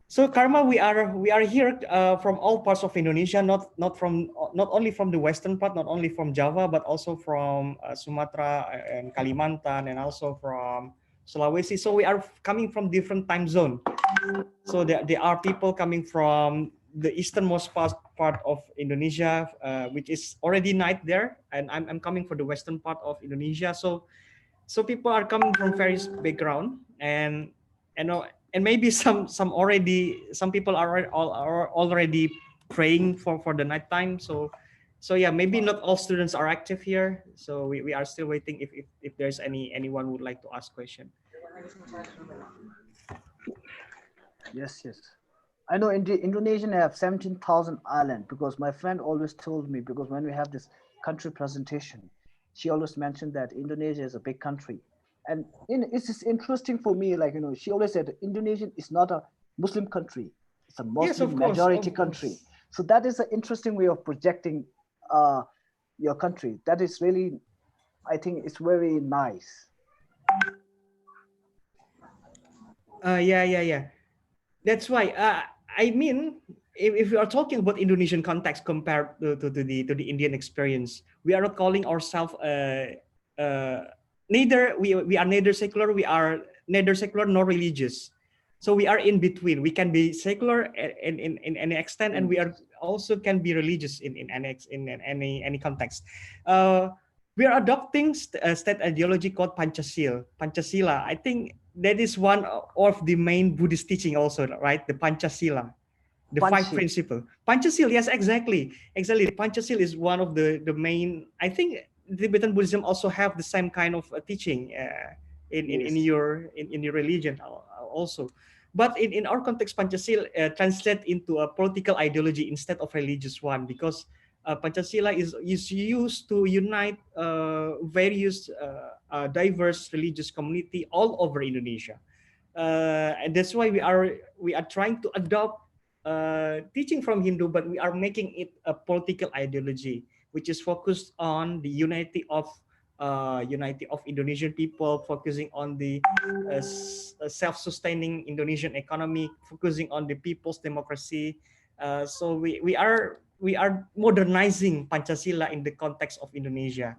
So Karma, we are here from all parts of Indonesia, not only from the western part, not only from Java, but also from Sumatra and Kalimantan, and also from Sulawesi. So we are coming from different time zone. So there are people coming from the easternmost part of Indonesia, which is already night there, and I'm coming for the western part of Indonesia. So people are coming from various background, and and maybe some people are already praying for the night time. So yeah, maybe not all students are active here, so we are still waiting if there's anyone would like to ask question. Yes, yes. I know Indonesian have 17,000 island because my friend always told me because when we have this country presentation, she always mentioned that Indonesia is a big country. And it's just interesting for me, like, you know, she always said Indonesian is not a Muslim country. It's a Yes, Muslim majority of country. course. So that is an interesting way of projecting uh, your country. That is really, I think it's very nice. Yeah. That's why. I mean, if we are talking about Indonesian context compared to the Indian experience, we are not calling ourselves neither we are neither secular, we are neither secular nor religious. So we are in between. We can be secular in any extent, and we are also can be religious in any context. Uh, we are adopting a state ideology called Pancasila. Pancasila. I think that is one of the main Buddhist teaching also, right? The Pancasila, the five Panchil. principle. Pancasila, yes, exactly. Exactly. Pancasila is one of the main, I think Tibetan Buddhism also have the same kind of teaching Yes. in your religion also. But in our context, Pancasila translate into a political ideology instead of religious one, because Pancasila is used to unite various diverse religious community all over Indonesia, and that's why we are trying to adopt teaching from Hindu, but we are making it a political ideology, which is focused on the unity of Indonesian people, focusing on the self-sustaining Indonesian economy, focusing on the people's democracy. So we are modernizing Pancasila in the context of Indonesia.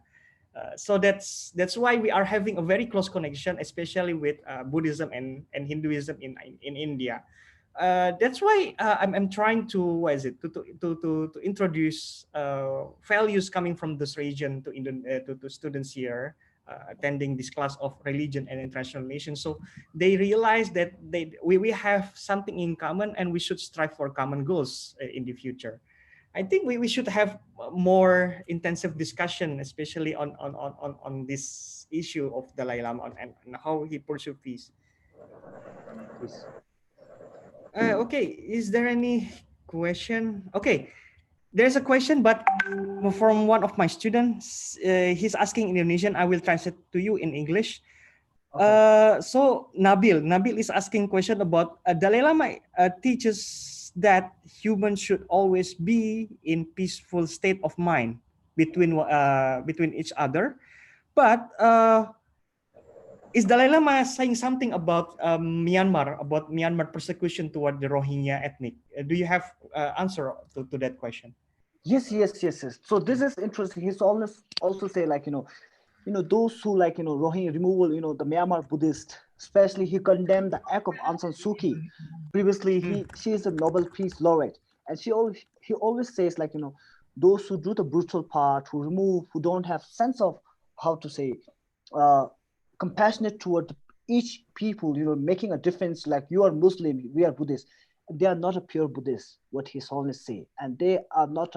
So that's why we are having a very close connection, especially with Buddhism and Hinduism in India. That's why I'm trying to what is it to introduce values coming from this region to students here. attending this class of religion and international relations. So they realize that we have something in common and we should strive for common goals in the future. I think we should have more intensive discussion, especially on this issue of Dalai Lama and how he pursues peace. Please. Okay, is there any question? Okay, there's a question, but from one of my students. He's asking in Indonesian. I will translate to you in English. Okay. So Nabil is asking question about Dalai Lama teaches that humans should always be in peaceful state of mind between each other, but is Dalai Lama saying something about Myanmar persecution toward the Rohingya ethnic? Do you have answer to that question? Yes. So this is interesting. He's always also say like those who like Rohingya removal, the Myanmar Buddhist, especially he condemned the act of Aung San Suu Kyi. Previously, she is a Nobel Peace Laureate, and he always says like those who do the brutal part, who remove, who don't have sense of how to say, uh, compassionate toward each people, making a difference. Like you are Muslim, we are Buddhist. They are not a pure Buddhist, what His Holiness say, and they are not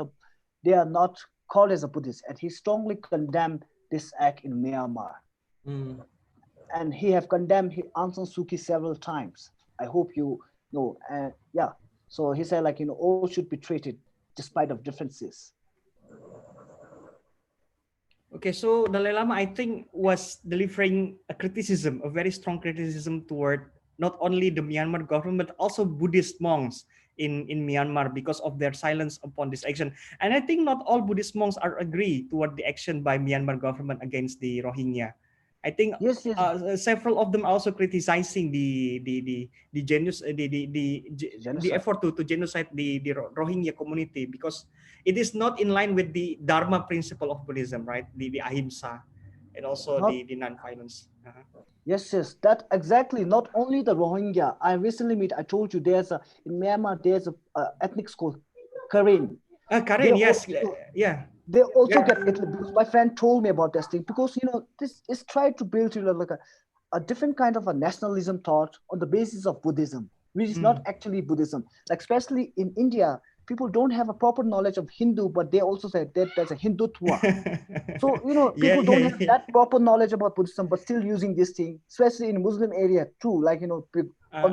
called as a Buddhist, and he strongly condemned this act in Myanmar. Mm. And he have condemned Aung San Suu Kyi several times. I hope you know. Yeah. So he said like all should be treated despite of differences. Okay, so Dalai Lama, I think, was delivering a criticism, a very strong criticism toward not only the Myanmar government, but also Buddhist monks in Myanmar because of their silence upon this action. And I think not all Buddhist monks are agree toward the action by Myanmar government against the Rohingya. I think Yes. several of them also criticizing the Genocide. effort to genocide the Rohingya community because it is not in line with the Dharma principle of Buddhism, right? The ahimsa and also Not the non-violence. Uh-huh. Yes. That exactly. Not only the Rohingya. I recently meet. I told you there's a in Myanmar. There's a ethnic school, Karen. They Karen, yes, also yeah. they also Yeah. get it because my friend told me about this thing because this is tried to build like a different kind of a nationalism thought on the basis of Buddhism, which is not Mm. actually Buddhism. Like especially in India, people don't have a proper knowledge of Hindu, but they also say that there's a Hindutva. So Yeah, people don't yeah, have yeah. that proper knowledge about Buddhism, but still using this thing, especially in Muslim area too, like on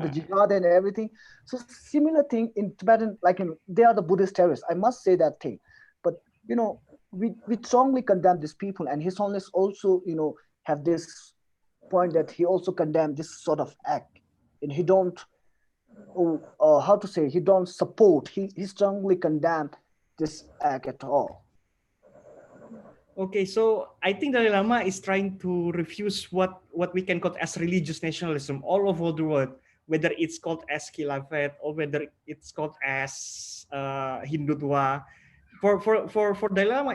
the Uh, jihad and everything. So similar thing in Tibetan, like they are the Buddhist terrorists. I must say that thing, but we strongly condemn these people, and His Holiness also have this point that he also condemned this sort of act, and he don't how to say he don't support. He strongly condemned this act at all. Okay, so I think Dalai Lama is trying to refuse what we can call as religious nationalism all over the world, whether it's called as Khilafat or whether it's called as Hindutva. For Dalai Lama,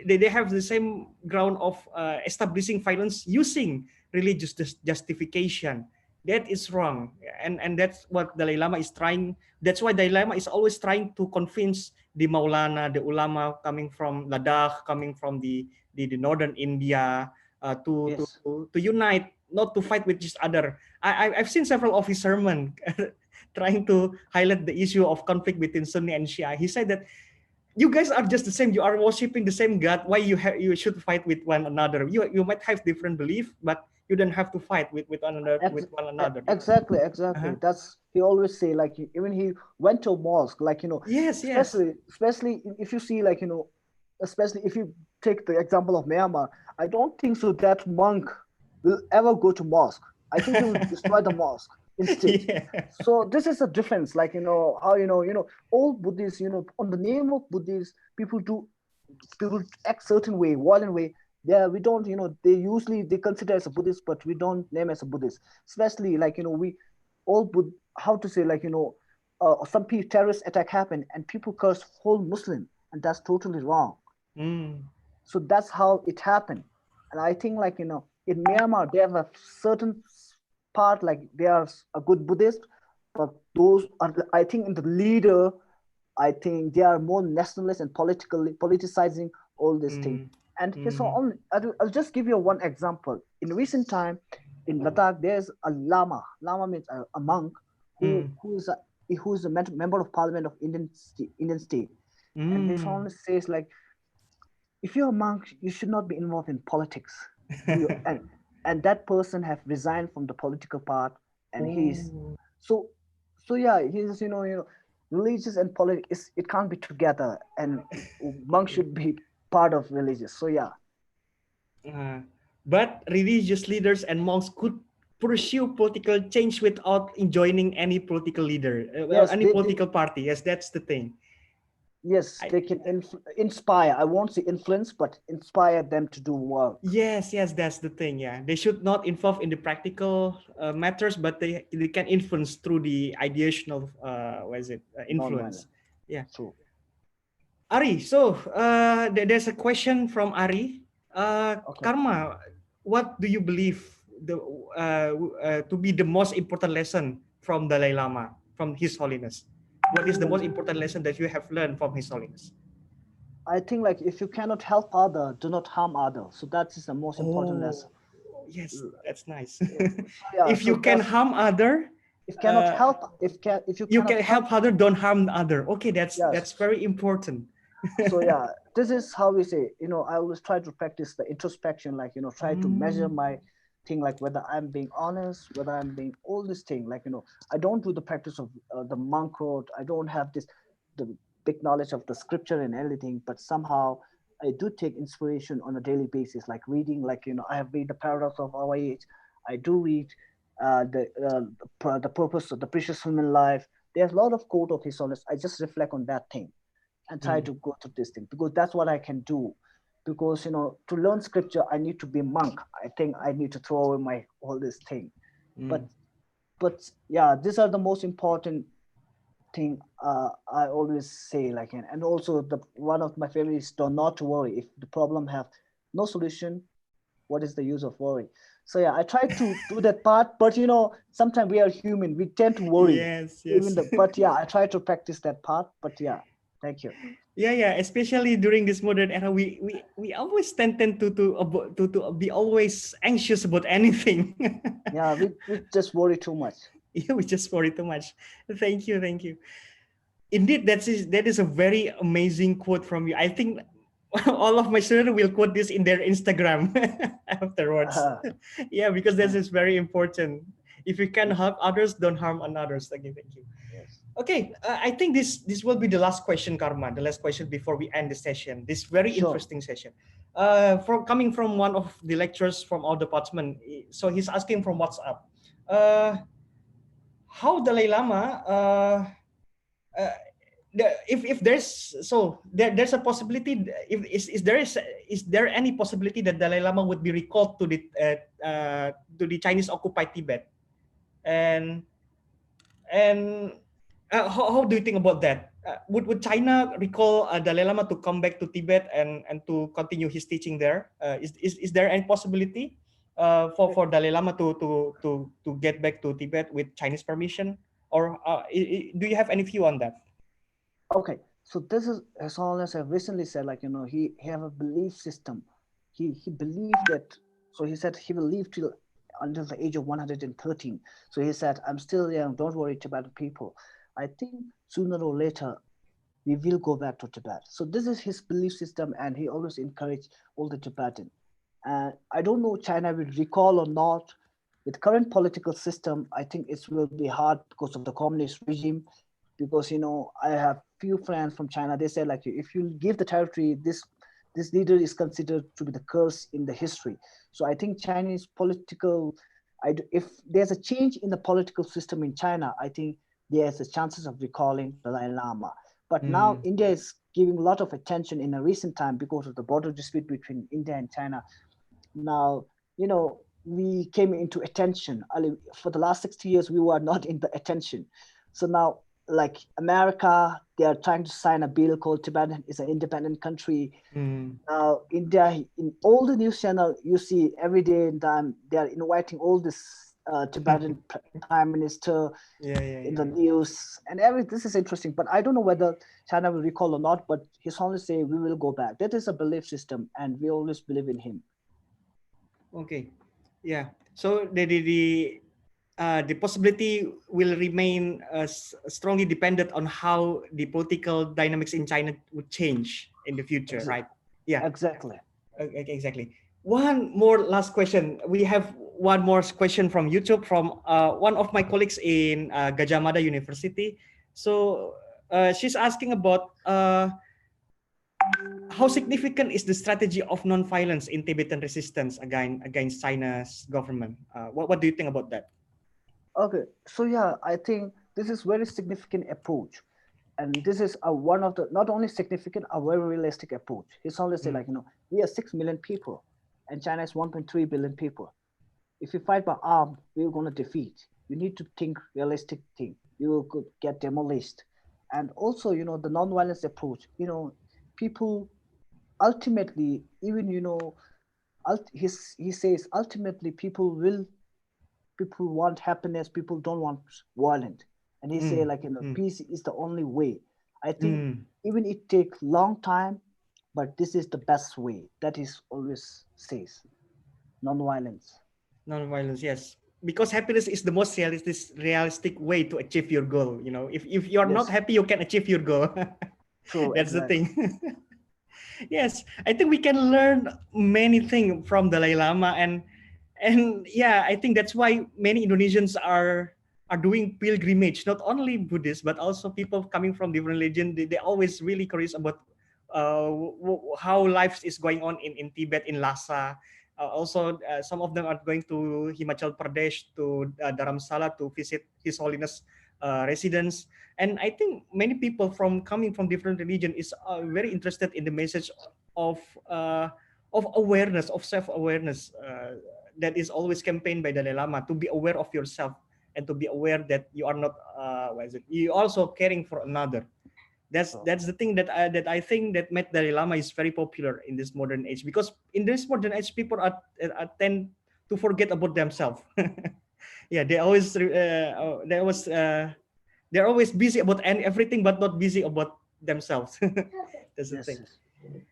they have the same ground of establishing violence using religious justification. That is wrong, and that's what Dalai Lama is trying. That's why Dalai Lama is always trying to convince the Maulana, the ulama coming from Ladakh, coming from the northern India, Yes. to unite, not to fight with each other. I've seen several of his sermon trying to highlight the issue of conflict between Sunni and Shia. He said that you guys are just the same. You are worshiping the same God. Why you should fight with one another? You might have different belief, but you don't have to fight with one another Ex- with one another. exactly. Uh-huh. That's he always say like even he went to a mosque like Yes, yes. especially if you see like especially if you take the example of Myanmar. I don't think so that monk will ever go to mosque. I think he will destroy the mosque instead. Yeah. So this is a difference, like how all Buddhists, on the name of Buddhists, people act certain way, violent way. Yeah, we don't, they usually they consider as a Buddhist, but we don't name as a Buddhist. Especially like we all how to say like some terrorist attack happened and people curse whole Muslim, and that's totally wrong. Mm. So that's how it happened. And I think like in Myanmar they have a certain part like they are a good Buddhist, but those are I think in the leader, I think they are more nationalist and politically politicizing all this thing. Mm. And his own, I'll just give you one example. In recent time, in Ladakh, there's a lama. Lama means a monk who is a member of parliament of Indian state. And his own says like, if you're a monk, you should not be involved in politics. And that person have resigned from the political part, and he's so yeah, he's religious and politics, it can't be together, and monks should be part of religious. So yeah. But religious leaders and monks could pursue political change without joining any political leader, Yes, any political party. Yes, that's the thing. Yes, they can inspire. I won't say influence, but inspire them to do work. Yes, that's the thing. Yeah, they should not involve in the practical matters, but they can influence through the ideational influence. Yeah. True. Ari, so there's a question from Ari. Okay. Karma, what do you believe to be the most important lesson from Dalai Lama, from His Holiness? What is the most important lesson that you have learned from His Holiness? I think like if you cannot help other, do not harm other. So that is the most important lesson. Yes, that's nice. Yeah, if you can harm other, if cannot help, if you can help other, don't harm other. Okay, that's very important. So yeah, this is how we say. I always try to practice the introspection, like try to measure my thing, like whether I'm being honest, whether I'm being all this thing, like I don't do the practice of the monk road. I don't have the big knowledge of the scripture and everything, but somehow I do take inspiration on a daily basis, like reading, like I have read the paradox of our age. I do read the purpose of the precious human life. There's a lot of quote of His Holiness. I just reflect on that thing and try to go through this thing, because that's what I can do. Because to learn scripture, I need to be a monk. I think I need to throw away all this thing. But yeah, these are the most important thing I always say, like, and also one of my favorite is not to worry. If the problem have no solution, what is the use of worry? So yeah, I try to do that part, but sometimes we are human, we tend to worry. Yes. But yeah, I try to practice that part. But yeah, thank you. Yeah. Especially during this modern era, we always tend to be always anxious about anything. Yeah, we just worry too much. Yeah, we just worry too much. Thank you. Indeed, that is a very amazing quote from you. I think all of my students will quote this in their Instagram afterwards. Yeah, because this is very important. If you can help others, don't harm others. Thank you. Yes. Okay, I think this will be the last question, Karma. The last question before we end the session. This very interesting session. Coming from one of the lecturers from our department. So he's asking from WhatsApp. How Dalai Lama? If there's a possibility. Is there any possibility that Dalai Lama would be recalled to the Chinese occupied Tibet? And how do you think about that? Would China recall Dalai Lama to come back to Tibet and to continue his teaching there? Is there any possibility for Dalai Lama to get back to Tibet with Chinese permission? Or do you have any view on that? Okay, so this is, as Holiness have recently said, like he have a belief system. He believed that. So he said he will live until the age of 113. So he said, I'm still young, don't worry, Tibetan people. I think sooner or later, we will go back to Tibet. So this is his belief system, and he always encouraged all the Tibetan. And I don't know China will recall or not. With current political system, I think it will be hard because of the communist regime. Because, I have few friends from China, they said, like, if you give the territory, this leader is considered to be the curse in the history. So I think Chinese if there's a change in the political system in China, I think there's a chances of recalling Dalai Lama. But now India is giving a lot of attention in a recent time because of the border dispute between India and China. Now, we came into attention. For the last 60 years, we were not in the attention. So now, like America, they are trying to sign a bill called Tibet is an independent country. Now, India, in all the news channel, you see every day and time, they are inviting all these Tibetan prime minister Yeah, in the news and everything. This is interesting, but I don't know whether China will recall or not. But His Holiness say we will go back. That is a belief system, and we always believe in him. Okay. Yeah. So the possibility will remain strongly dependent on how the political dynamics in China would change in the future, right? Yeah. Exactly. Exactly. One more last question. We have one more question from YouTube from one of my colleagues in Gajah Mada University. So she's asking about how significant is the strategy of non-violence in Tibetan resistance against China's government? What do you think about that? Okay, so yeah, I think this is very significant approach, and this is one of the not only significant, a very realistic approach. His Holiness say like we are 6 million people, and China is 1.3 billion people. If we fight by arm, we're gonna defeat. You need to think realistic thing. You could get demolished, and also the non-violence approach. People ultimately, even he says ultimately people want happiness, people don't want violence, and he say like peace is the only way. I think even it takes long time, but this is the best way. That is always says non-violence. Non-violence, yes, because happiness is the most realistic way to achieve your goal. If you're not Yes, happy, you can achieve your goal. true, That's the exactly. thing. Yes, I think we can learn many things from Dalai Lama, and yeah, I think that's why many Indonesians are doing pilgrimage, not only Buddhists but also people coming from different religion. They always really curious about how life is going on in Tibet, in Lhasa. Also, some of them are going to Himachal Pradesh, to Dharamsala to visit His Holiness residence. And I think many people from coming from different religion is very interested in the message of uh, awareness, of self-awareness, that is always campaigned by Dalai Lama, to be aware of yourself and to be aware that you are not you also caring for another. That's the thing that I think that made Dalai Lama is very popular in this modern age, because in this modern age people tend to forget about themselves. Yeah, they're always busy about everything but not busy about themselves. That's the Yes, thing. yes.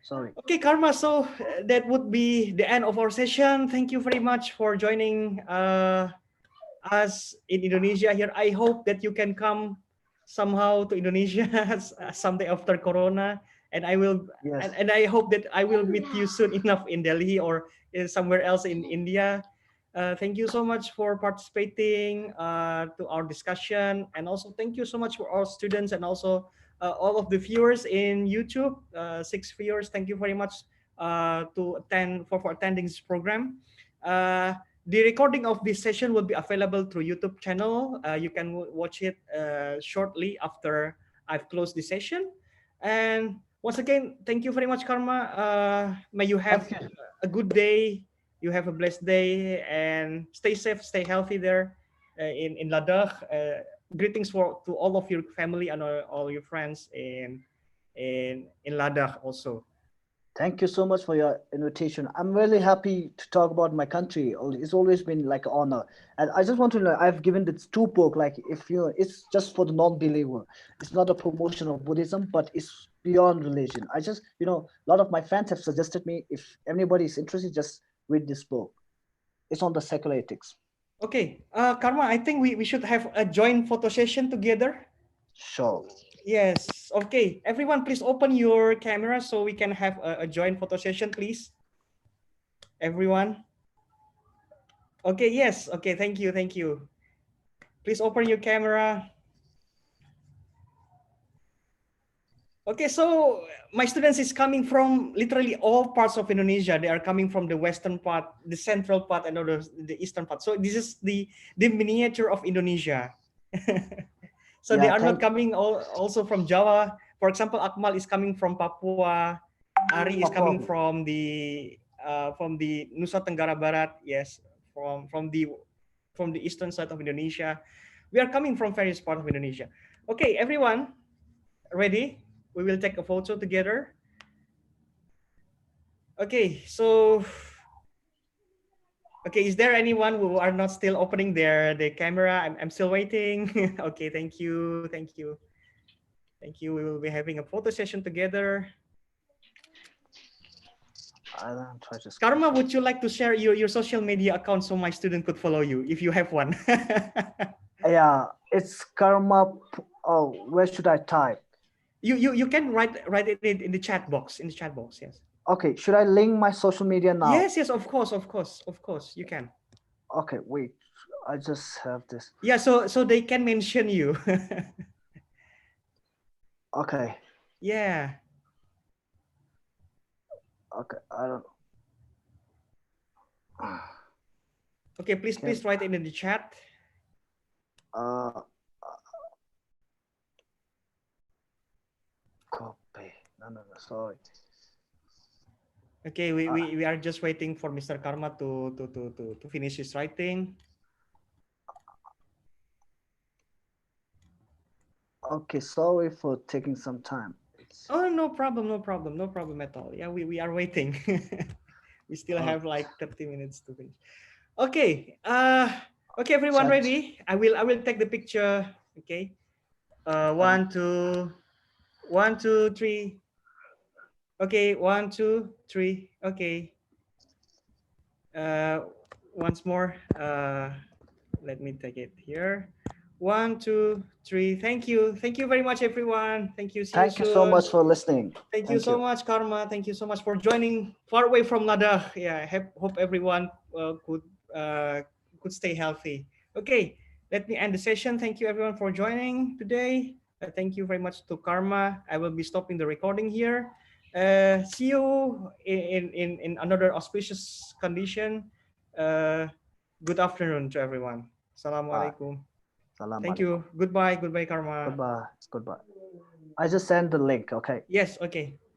Sorry. Okay, Karma. So that would be the end of our session. Thank you very much for joining us in Indonesia here. I hope that you can come somehow to Indonesia someday after Corona, and I will, Yes. and I hope that I will meet you soon enough in Delhi or in somewhere else in India. Thank you so much for participating to our discussion, and also thank you so much for our students and also all of the viewers in YouTube. 6 viewers, thank you very much to attend for attending this program. The recording of this session will be available through YouTube channel. You can watch it shortly after I've closed the session. And once again, thank you very much, Karma. May you have Thank you. a good day. You have a blessed day and stay safe, stay healthy there in Ladakh. Greetings to all of your family and all your friends in Ladakh also. Thank you so much for your invitation. I'm really happy to talk about my country. It's always been like an honor. And I just want to know, I've given this two book, like if it's just for the non-believer. It's not a promotion of Buddhism, but it's beyond religion. I just, a lot of my fans have suggested me, if anybody is interested, just read this book. It's on the secular ethics. Okay, Karma, I think we should have a joint photo session together. Sure. Yes. Okay. Everyone, please open your camera so we can have a joint photo session, please. Everyone. Okay. Yes. Okay. Thank you. Thank you. Please open your camera. Okay. So my students is coming from literally all parts of Indonesia. They are coming from the western part, the central part, and the eastern part. So this is the miniature of Indonesia. So they Yeah, are not coming also from Java. For example, Akmal is coming from Papua. Ari is coming Papua. from the Nusa Tenggara Barat. Yes, from the eastern side of Indonesia. We are coming from various parts of Indonesia. Okay, everyone, ready? We will take a photo together. Okay, so Okay, is there anyone who are not still opening their camera? I'm still waiting. Okay, thank you, thank you, thank you. We will be having a photo session together. I don't try to. Karma, would you like to share your social media account so my student could follow you if you have one? Yeah, it's Karma. Oh, where should I type? You can write it in the chat box. In the chat box, yes. Okay, should I link my social media now? Yes, yes, of course, of course, of course, you can. Okay, wait. I just have this. Yeah, so they can mention you. Okay. Yeah. Okay, I don't. Okay, please write it in the chat. Copy. No, sorry. Okay, we are just waiting for Mr. Karma to finish his writing. Okay, sorry for taking some time. Oh, no problem, no problem, no problem at all. Yeah, we are waiting. We still have like 30 minutes to finish. Okay, okay, everyone ready? I will take the picture. Okay, 1, 2, 1, 2, 3. Okay, 1, 2, 3. Okay. Once more. Let me take it here. 1, 2, 3. Thank you very much, everyone. Thank you. See you soon. Thank you so much for listening. Thank you so much, Karma. Thank you so much for joining far away from Ladakh. Yeah, I hope everyone could stay healthy. Okay, let me end the session. Thank you everyone for joining today. Thank you very much to Karma. I will be stopping the recording here. See you in another auspicious condition. Good afternoon to everyone. Assalamualaikum. Thank you. Goodbye, Karma. Goodbye. I just sent the link. Okay. Yes. Okay.